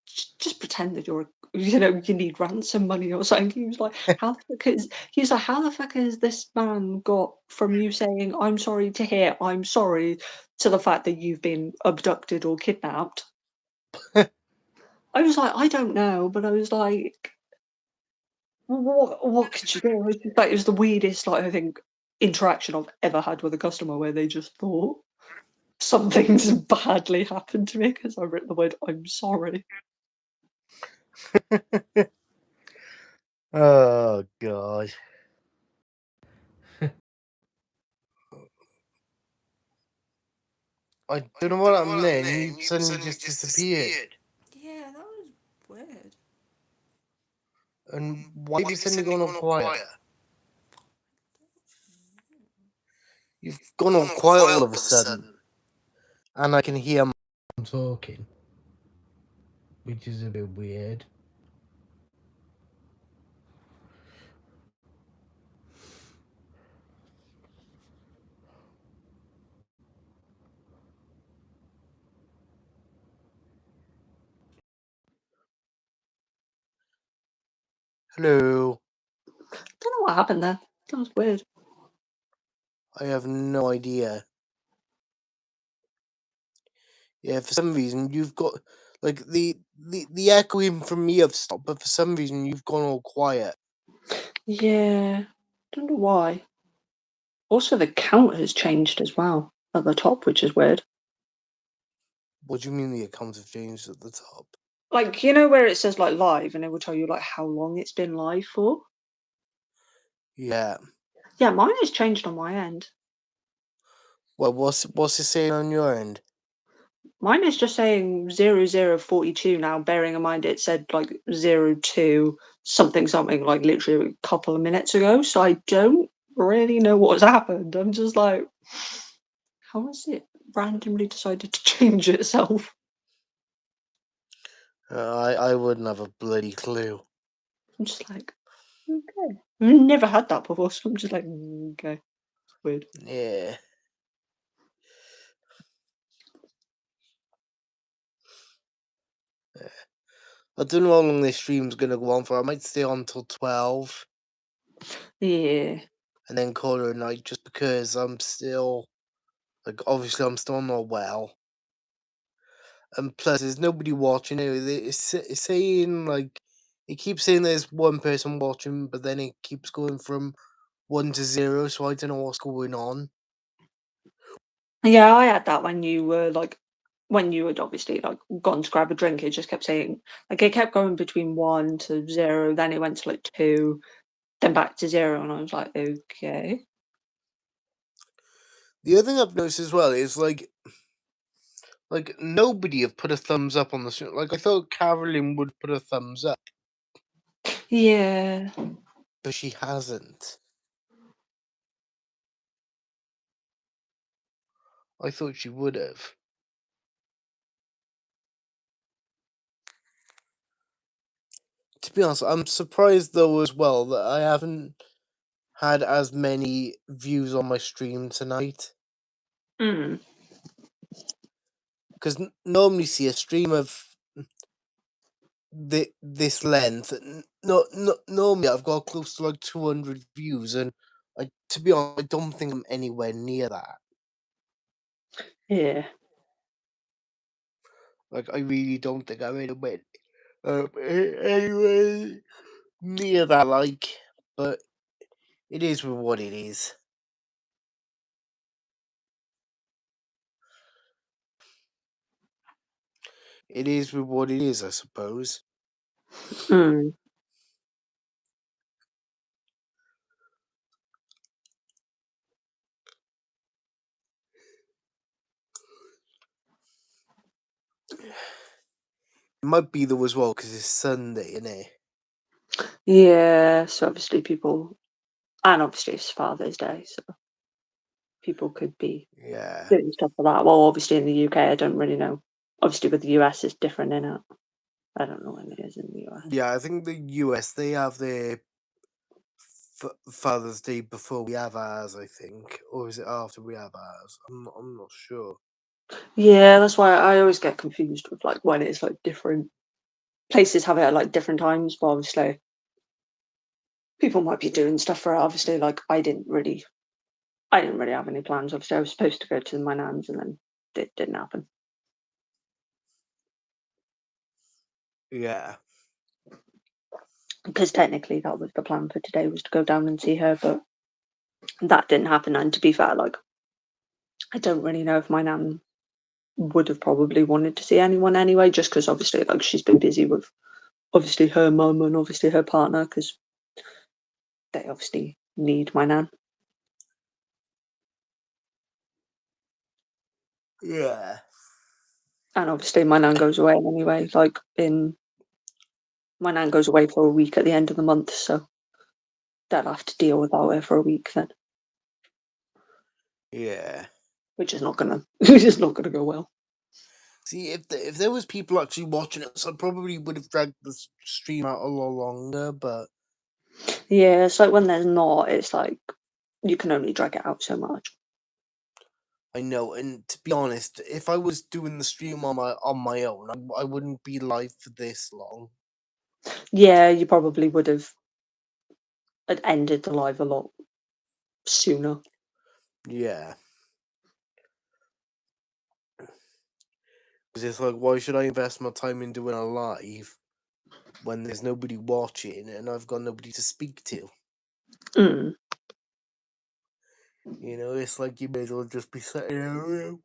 just pretend that you're, you need ransom money or something. He was like, how the fuck has this man got from you saying I'm sorry to hear I'm sorry to the fact that you've been abducted or kidnapped? I was like, I don't know, but I was like, what could you do? It was the weirdest, like, I think, interaction I've ever had with a customer where they just thought something's badly happened to me because I wrote the word I'm sorry. Oh, God. I don't know what happened then. You suddenly just disappeared. Yeah, that was weird. And why have you suddenly gone all quiet? You've gone all quiet all of a sudden. And I can hear I'm talking, which is a bit weird. Hello. Don't know what happened there. That was weird. I have no idea. Yeah, for some reason you've got like the echoing from me have stopped, but for some reason you've gone all quiet. Yeah. Don't know why. Also, the count has changed as well at the top, which is weird. What do you mean the accounts have changed at the top? Like, you know where it says like live and it will tell you like how long it's been live for? Yeah. Yeah, mine has changed on my end. Well, what's it saying on your end? Mine is just saying 0042 now, bearing in mind it said like 02 something something like literally a couple of minutes ago. So I don't really know what's happened. I'm just like, how has it randomly decided to change itself? I wouldn't have a bloody clue. I'm just like, okay. I've never had that before, so I'm just like, okay. It's weird. Yeah. I don't know how long this stream's gonna go on for. I might stay on till 12 Yeah. and then call it a night just because I'm still obviously I'm still not well. And plus there's nobody watching it. It's saying it keeps saying there's one person watching, but then it keeps going from 1 to 0, so I don't know what's going on. Yeah, I had that when you were like, when you had obviously like gone to grab a drink, it just kept saying, like, it kept going between 1 to 0, then it went to like 2, then back to 0, and I was like, okay. The other thing I've noticed as well is like nobody have put a thumbs up on the stream. Like I thought Carolyn would put a thumbs up, Yeah. but she hasn't. I thought she would have. To be honest, I'm surprised though as well that I haven't had as many views on my stream tonight. Mm. Because normally see a stream of this length. Normally I've got close to like 200 views, and to be honest, I don't think I'm anywhere near that. Yeah. Like I really don't think I'm anywhere near that. But it is with what it is. It is with what it is, I suppose. Mm. It might be though as well because it's Sunday, innit? Yeah, so obviously people, and obviously it's Father's Day, so people could be Yeah. doing stuff for that. Well, obviously in the UK, I don't really know. Obviously with the US, it's different, innit? I don't know when it is in the US. Yeah, I think the US, they have their Father's Day before we have ours, I think. Or is it after we have ours? I'm not sure. Yeah, that's why I always get confused with like when it's like different places have it at like different times, but obviously people might be doing stuff for it. Obviously, like I didn't really have any plans. Obviously, I was supposed to go to my nan's and then it didn't happen. Yeah. Because technically that was the plan for today, was to go down and see her, but that didn't happen. And to be fair, like I don't really know if my nan would have probably wanted to see anyone anyway, just because obviously like she's been busy with obviously her mum and obviously her partner, because they obviously need my nan. Yeah. And obviously my nan goes away anyway, like my nan goes away for a week at the end of the month, so they'll have to deal without her for a week then. Yeah. Which is not gonna go well. See, if there was people actually watching it, I probably would have dragged the stream out a lot longer, but... Yeah, it's like when there's not, it's like you can only drag it out so much. I know, and to be honest, if I was doing the stream on my own, I wouldn't be live for this long. Yeah, you probably would have had ended the live a lot sooner. Yeah. Because it's like, why should I invest my time in doing a live when there's nobody watching and I've got nobody to speak to? Mm. You know, it's like you may as well just be sitting in a room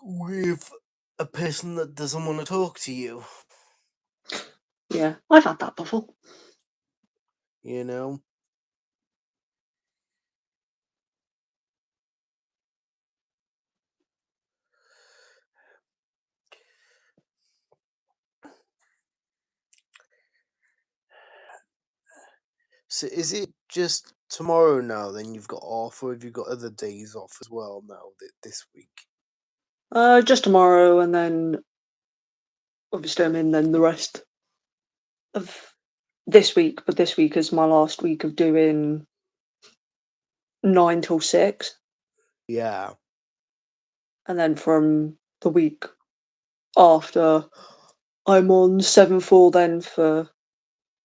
with a person that doesn't want to talk to you. Yeah, I've had that before. You know? So is it just tomorrow now then you've got off, or have you got other days off as well now this week? Just tomorrow, and then obviously I'm in then the rest of this week. But this week is my last week of doing 9 till 6, Yeah. and then from the week after, I'm on 7/4 then for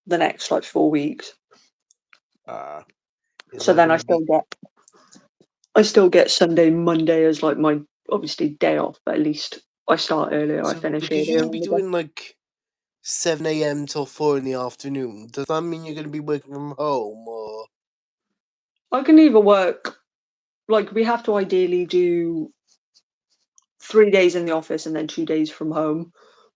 the next like 4 weeks. Is So that then gonna be I still get Sunday, Monday as like my obviously day off, but at least I start earlier, I so finish because you're earlier gonna be on the day. doing like 7 a.m. till 4 in the afternoon, does that mean you're gonna be working from home, or I can either work like we have to ideally do 3 days in the office and then 2 days from home.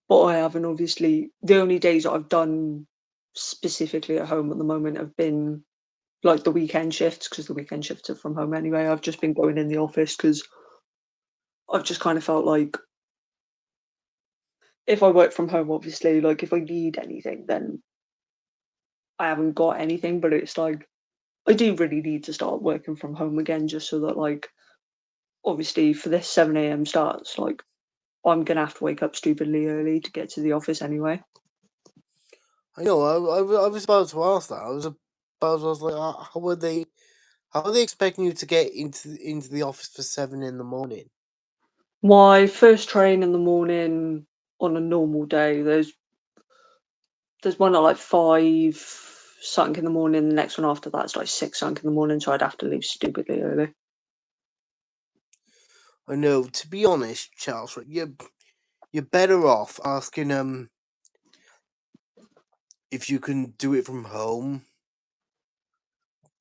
But I haven't obviously the only days that I've done specifically at home at the moment have been like the weekend shifts, because the weekend shifts are from home anyway. I've just been going in the office because I've just kind of felt like if I work from home, obviously, like if I need anything, then I haven't got anything. But it's like I do really need to start working from home again, just so that like obviously for this 7 a.m. starts, like I'm gonna have to wake up stupidly early to get to the office anyway. I know I was about to ask that. I was like, how are they expecting you to get into the office for 7 in the morning? My first train in the morning on a normal day, there's one at like 5 something in the morning. The next one after that's like 6 something in the morning, so I'd have to leave stupidly early. I know. To be honest, Charles, right, you're better off asking if you can do it from home,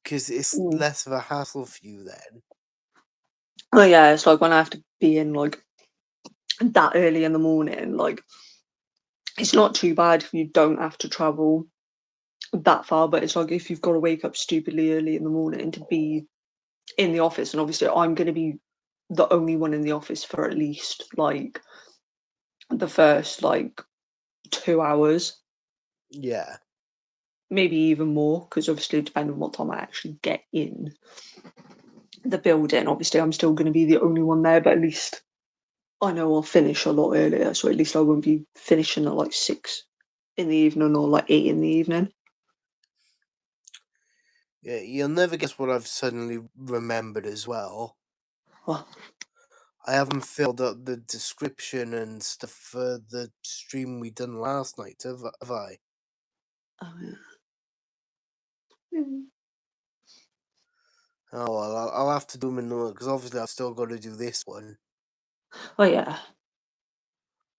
because it's Mm. less of a hassle for you then. Oh yeah, it's like when I have to be in like that early in the morning, like it's not too bad if you don't have to travel that far, but it's like if you've got to wake up stupidly early in the morning to be in the office, and obviously I'm going to be the only one in the office for at least like the first like 2 hours, Yeah. maybe even more, because obviously depending on what time I actually get in the building, obviously I'm still going to be the only one there, but at least I know I'll finish a lot earlier, so at least I won't be finishing at like 6 in the evening or like 8 in the evening. Yeah, you'll never guess what I've suddenly remembered as well. Well, I haven't filled out the description and stuff for the stream we done last night, have I? Mm. Oh well, I'll have to do them in the morning, because obviously I've still got to do this one, Oh yeah.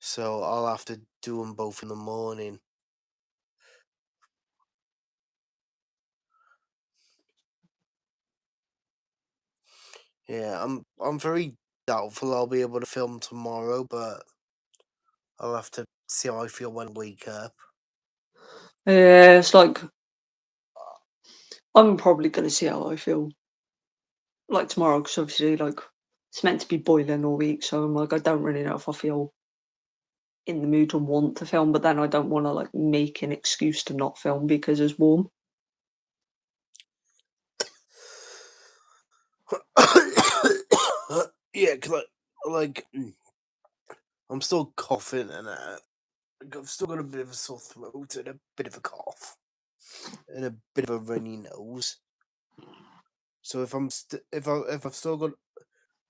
so I'll have to do them both in the morning. Yeah, I'm very doubtful I'll be able to film tomorrow, but I'll have to see how I feel when I wake up. Yeah, it's like I'm probably going to see how I feel like tomorrow, because obviously like it's meant to be boiling all week, so I'm like I don't really know if I feel in the mood and want to film, but then I don't want to like make an excuse to not film because it's warm. Yeah, because I'm still coughing and I've still got a bit of a sore throat and a bit of a cough and a bit of a runny nose. So if I've still got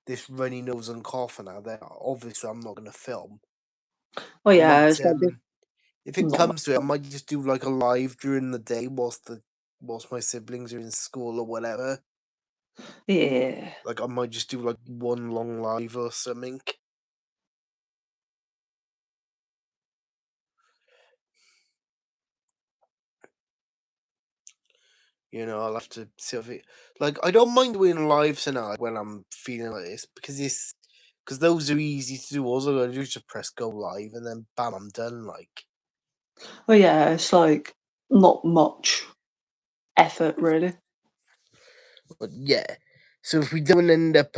this runny nose and cough now, then obviously I'm not gonna film. Oh I yeah, might it's like if it comes to it, I might just do like a live during the day whilst the whilst my siblings are in school or whatever. Yeah. Like I might just do like one long live or something. You know, I'll have to see if it. Like, I don't mind doing lives now when I'm feeling like this because those are easy to do. All I gotta do is just press go live and then bam, I'm done. Like, Well, yeah, it's like not much effort really. but yeah. So if we don't end up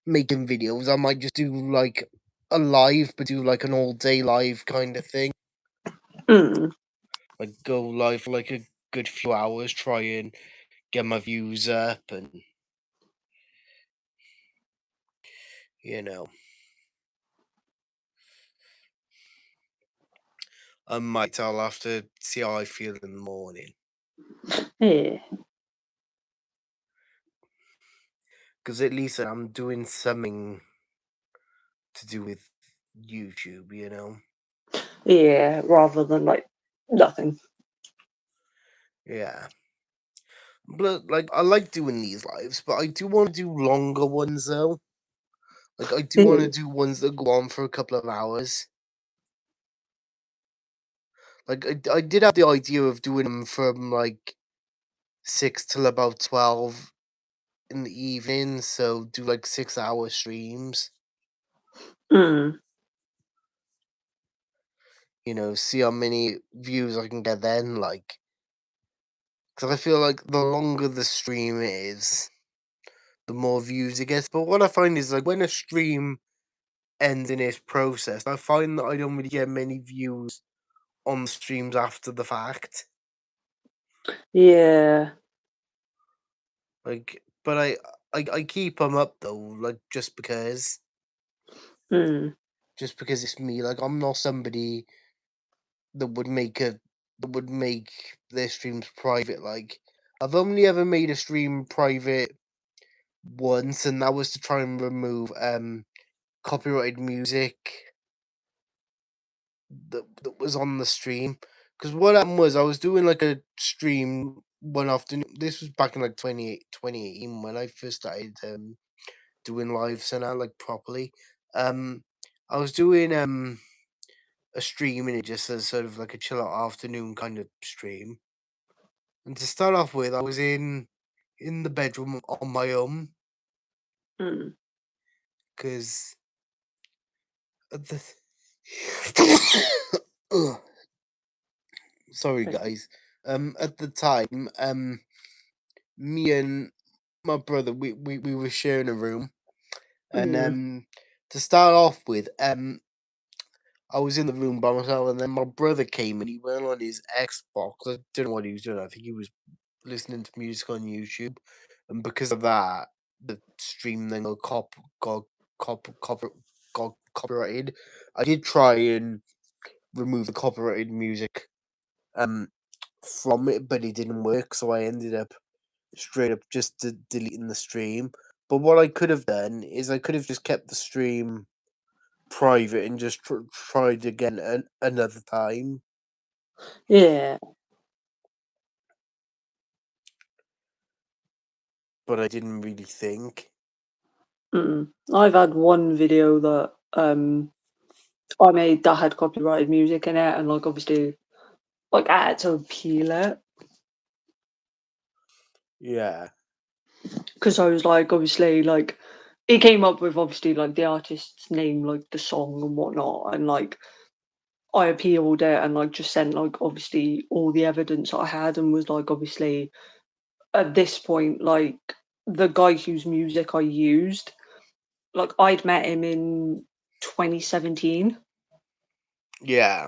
making videos, I might just do like a live, but do like an all day live kind of thing. Mm. Like go live for like a good few hours, try and get my views up, and you know, I'll have to see how I feel in the morning. Yeah. Because at least I'm doing something to do with YouTube, you know? Yeah, rather than like nothing. Yeah. But, like, I like doing these lives, but I do want to do longer ones, though. Like, I do want to Yeah. do ones that go on for a couple of hours. Like, I did have the idea of doing them from, like, 6 till about 12 in the evening, so do, like, 6-hour streams. Mm. You know, see how many views I can get then, like... Because I feel like the longer the stream is, the more views it gets. But what I find is, like, when a stream ends in its process, I find that I don't really get many views on the streams after the fact. Yeah. Like, but I keep them up though, like, just because Mm. it's me. Like, I'm not somebody that would make their streams private. Like, I've only ever made a stream private once, and that was to try and remove copyrighted music that was on the stream. Because what happened was I was doing like a stream one afternoon. This was back in like 2018 when I first started doing lives and that, like, properly. I was doing a stream, and it just as sort of like a chill out afternoon kind of stream. And to start off with, I was in the bedroom on my own Mm. because the sorry guys. At the time, me and my brother, we were sharing a room, and to start off with, I was in the room by myself, and then my brother came and he went on his Xbox. I don't know what he was doing. I think he was listening to music on YouTube, and because of that, the stream then got copyrighted. I did try and remove the copyrighted music from it, but it didn't work. So I ended up straight up just deleting the stream. But what I could have done is I could have just kept the stream private and just tried again another time. Yeah. But I didn't really think. Mm. I've had one video that I made that had copyrighted music in it, and like obviously, like I had to appeal it Yeah. because I was like, obviously, like it came up with obviously like the artist's name, like the song and whatnot, and like I appealed it and like just sent like obviously all the evidence I had, and was like obviously at this point like the guy whose music I used, like I'd met him in 2017. Yeah.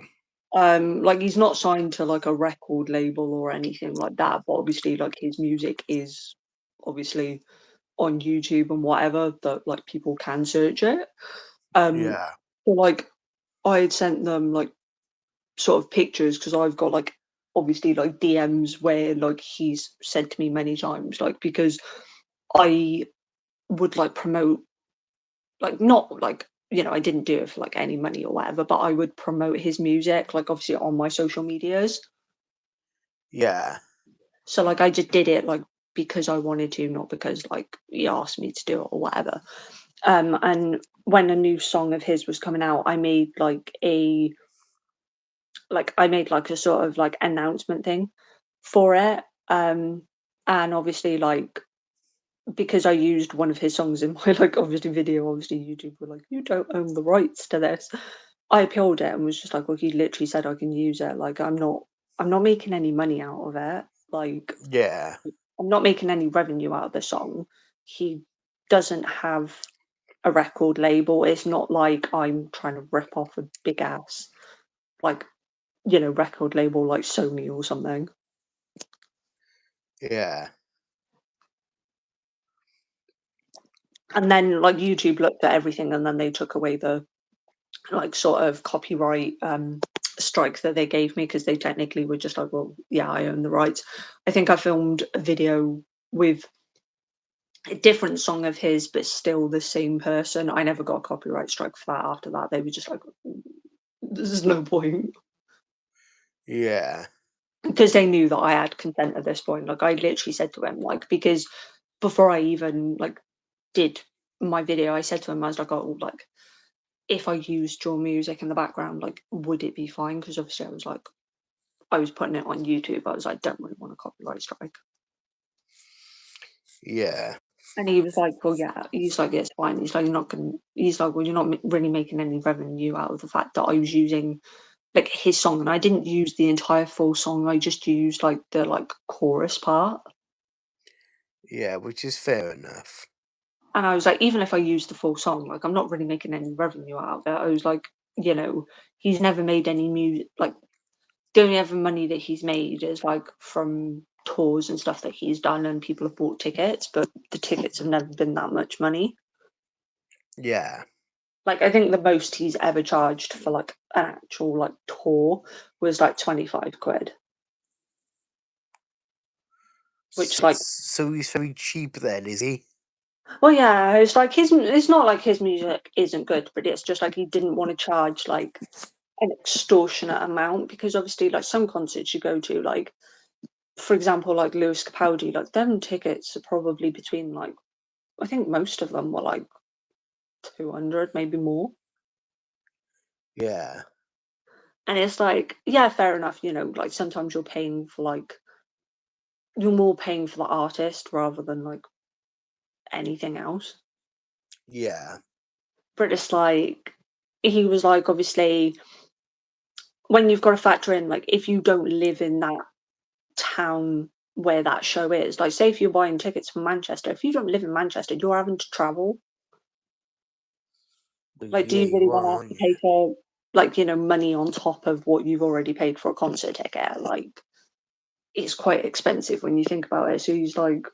Like he's not signed to like a record label or anything like that, but obviously like his music is obviously on YouTube and whatever that like people can search it. Yeah. So like I had sent them like sort of pictures because I've got like obviously like DMs where like he's said to me many times like because I would like promote like not like I didn't do it for like any money or whatever, but I would promote his music like obviously on my social medias. Yeah. So like I just did it like because I wanted to, not because like he asked me to do it or whatever. And when a new song of his was coming out, I made like a sort of like announcement thing for it. And obviously like because I used one of his songs in my like obviously video, obviously YouTube were like, you don't own the rights to this. I appealed it and was just like, well, he literally said I can use it. Like I'm not making any money out of it. Like Yeah. I'm not making any revenue out of the song. He doesn't have a record label. It's not like I'm trying to rip off a big ass like record label like Sony or something. Yeah. And then like YouTube looked at everything and then they took away the like sort of copyright strike that they gave me because they technically were just like, well, yeah, I own the rights. I think I filmed a video with a different song of his, but still the same person. I never got a copyright strike for that after that. They were just like, there's no point. Yeah. Because they knew that I had consent at this point. Like I literally said to him, like, because before I even like did my video, I said to him, I was like, oh, like if I used your music in the background, like would it be fine? Because obviously I was putting it on YouTube. I was like, don't really want a copyright strike. Yeah. And he was like, well, yeah. He's like, it's fine. He's like, he's like, well, you're not really making any revenue out of the fact that I was using like his song, and I didn't use the entire full song. I just used like the like chorus part. Yeah, which is fair enough. And I was like, even if I use the full song, like I'm not really making any revenue out of it. I was like, he's never made any music. Like the only ever money that he's made is like from tours and stuff that he's done, and people have bought tickets, but the tickets have never been that much money. Yeah. Like I think the most he's ever charged for like an actual like tour was like 25 quid. Which like So he's very cheap then, is he? well yeah, it's like it's not like his music isn't good, but it's just like he didn't want to charge like an extortionate amount because obviously like some concerts you go to, like for example like Lewis Capaldi, like them tickets are probably between like I think most of them were like 200, maybe more. Yeah. And it's like, yeah, fair enough, like sometimes you're paying for like you're more paying for the artist rather than like anything else. Yeah. But it's like he was like obviously when you've got to factor in like if you don't live in that town where that show is, like say if you're buying tickets from Manchester, if you don't live in Manchester, you're having to travel. Like, do Yeah, you really you want to are, have aren't to you? pay for like money on top of what you've already paid for a concert ticket? Like, it's quite expensive when you think about it. So he's like,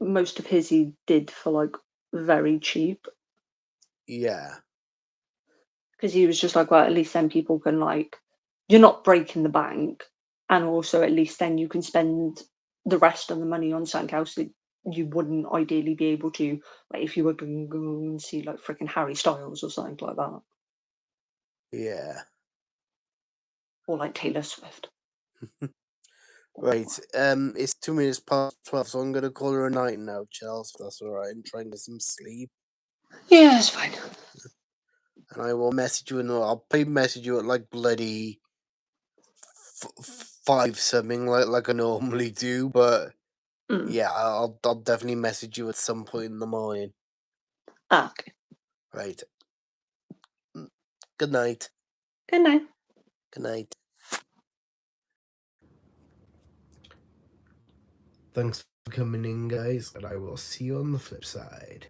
most of his he did for like very cheap Yeah. because he was just like, well, at least then people can like, you're not breaking the bank, and also at least then you can spend the rest of the money on something else that you wouldn't ideally be able to, like if you were going to go and see like freaking Harry Styles or something like that, Yeah. or like Taylor Swift. Right. It's 2 minutes past 12, so I'm gonna call her a night now, Chels, if that's alright, and try and get some sleep. Yeah, that's fine. And I will message you, and I'll probably message you at like bloody 5 something, like I normally do. But Mm. yeah, I'll definitely message you at some point in the morning. Okay. Right. Good night. Good night. Good night. Thanks for coming in, guys, and I will see you on the flip side.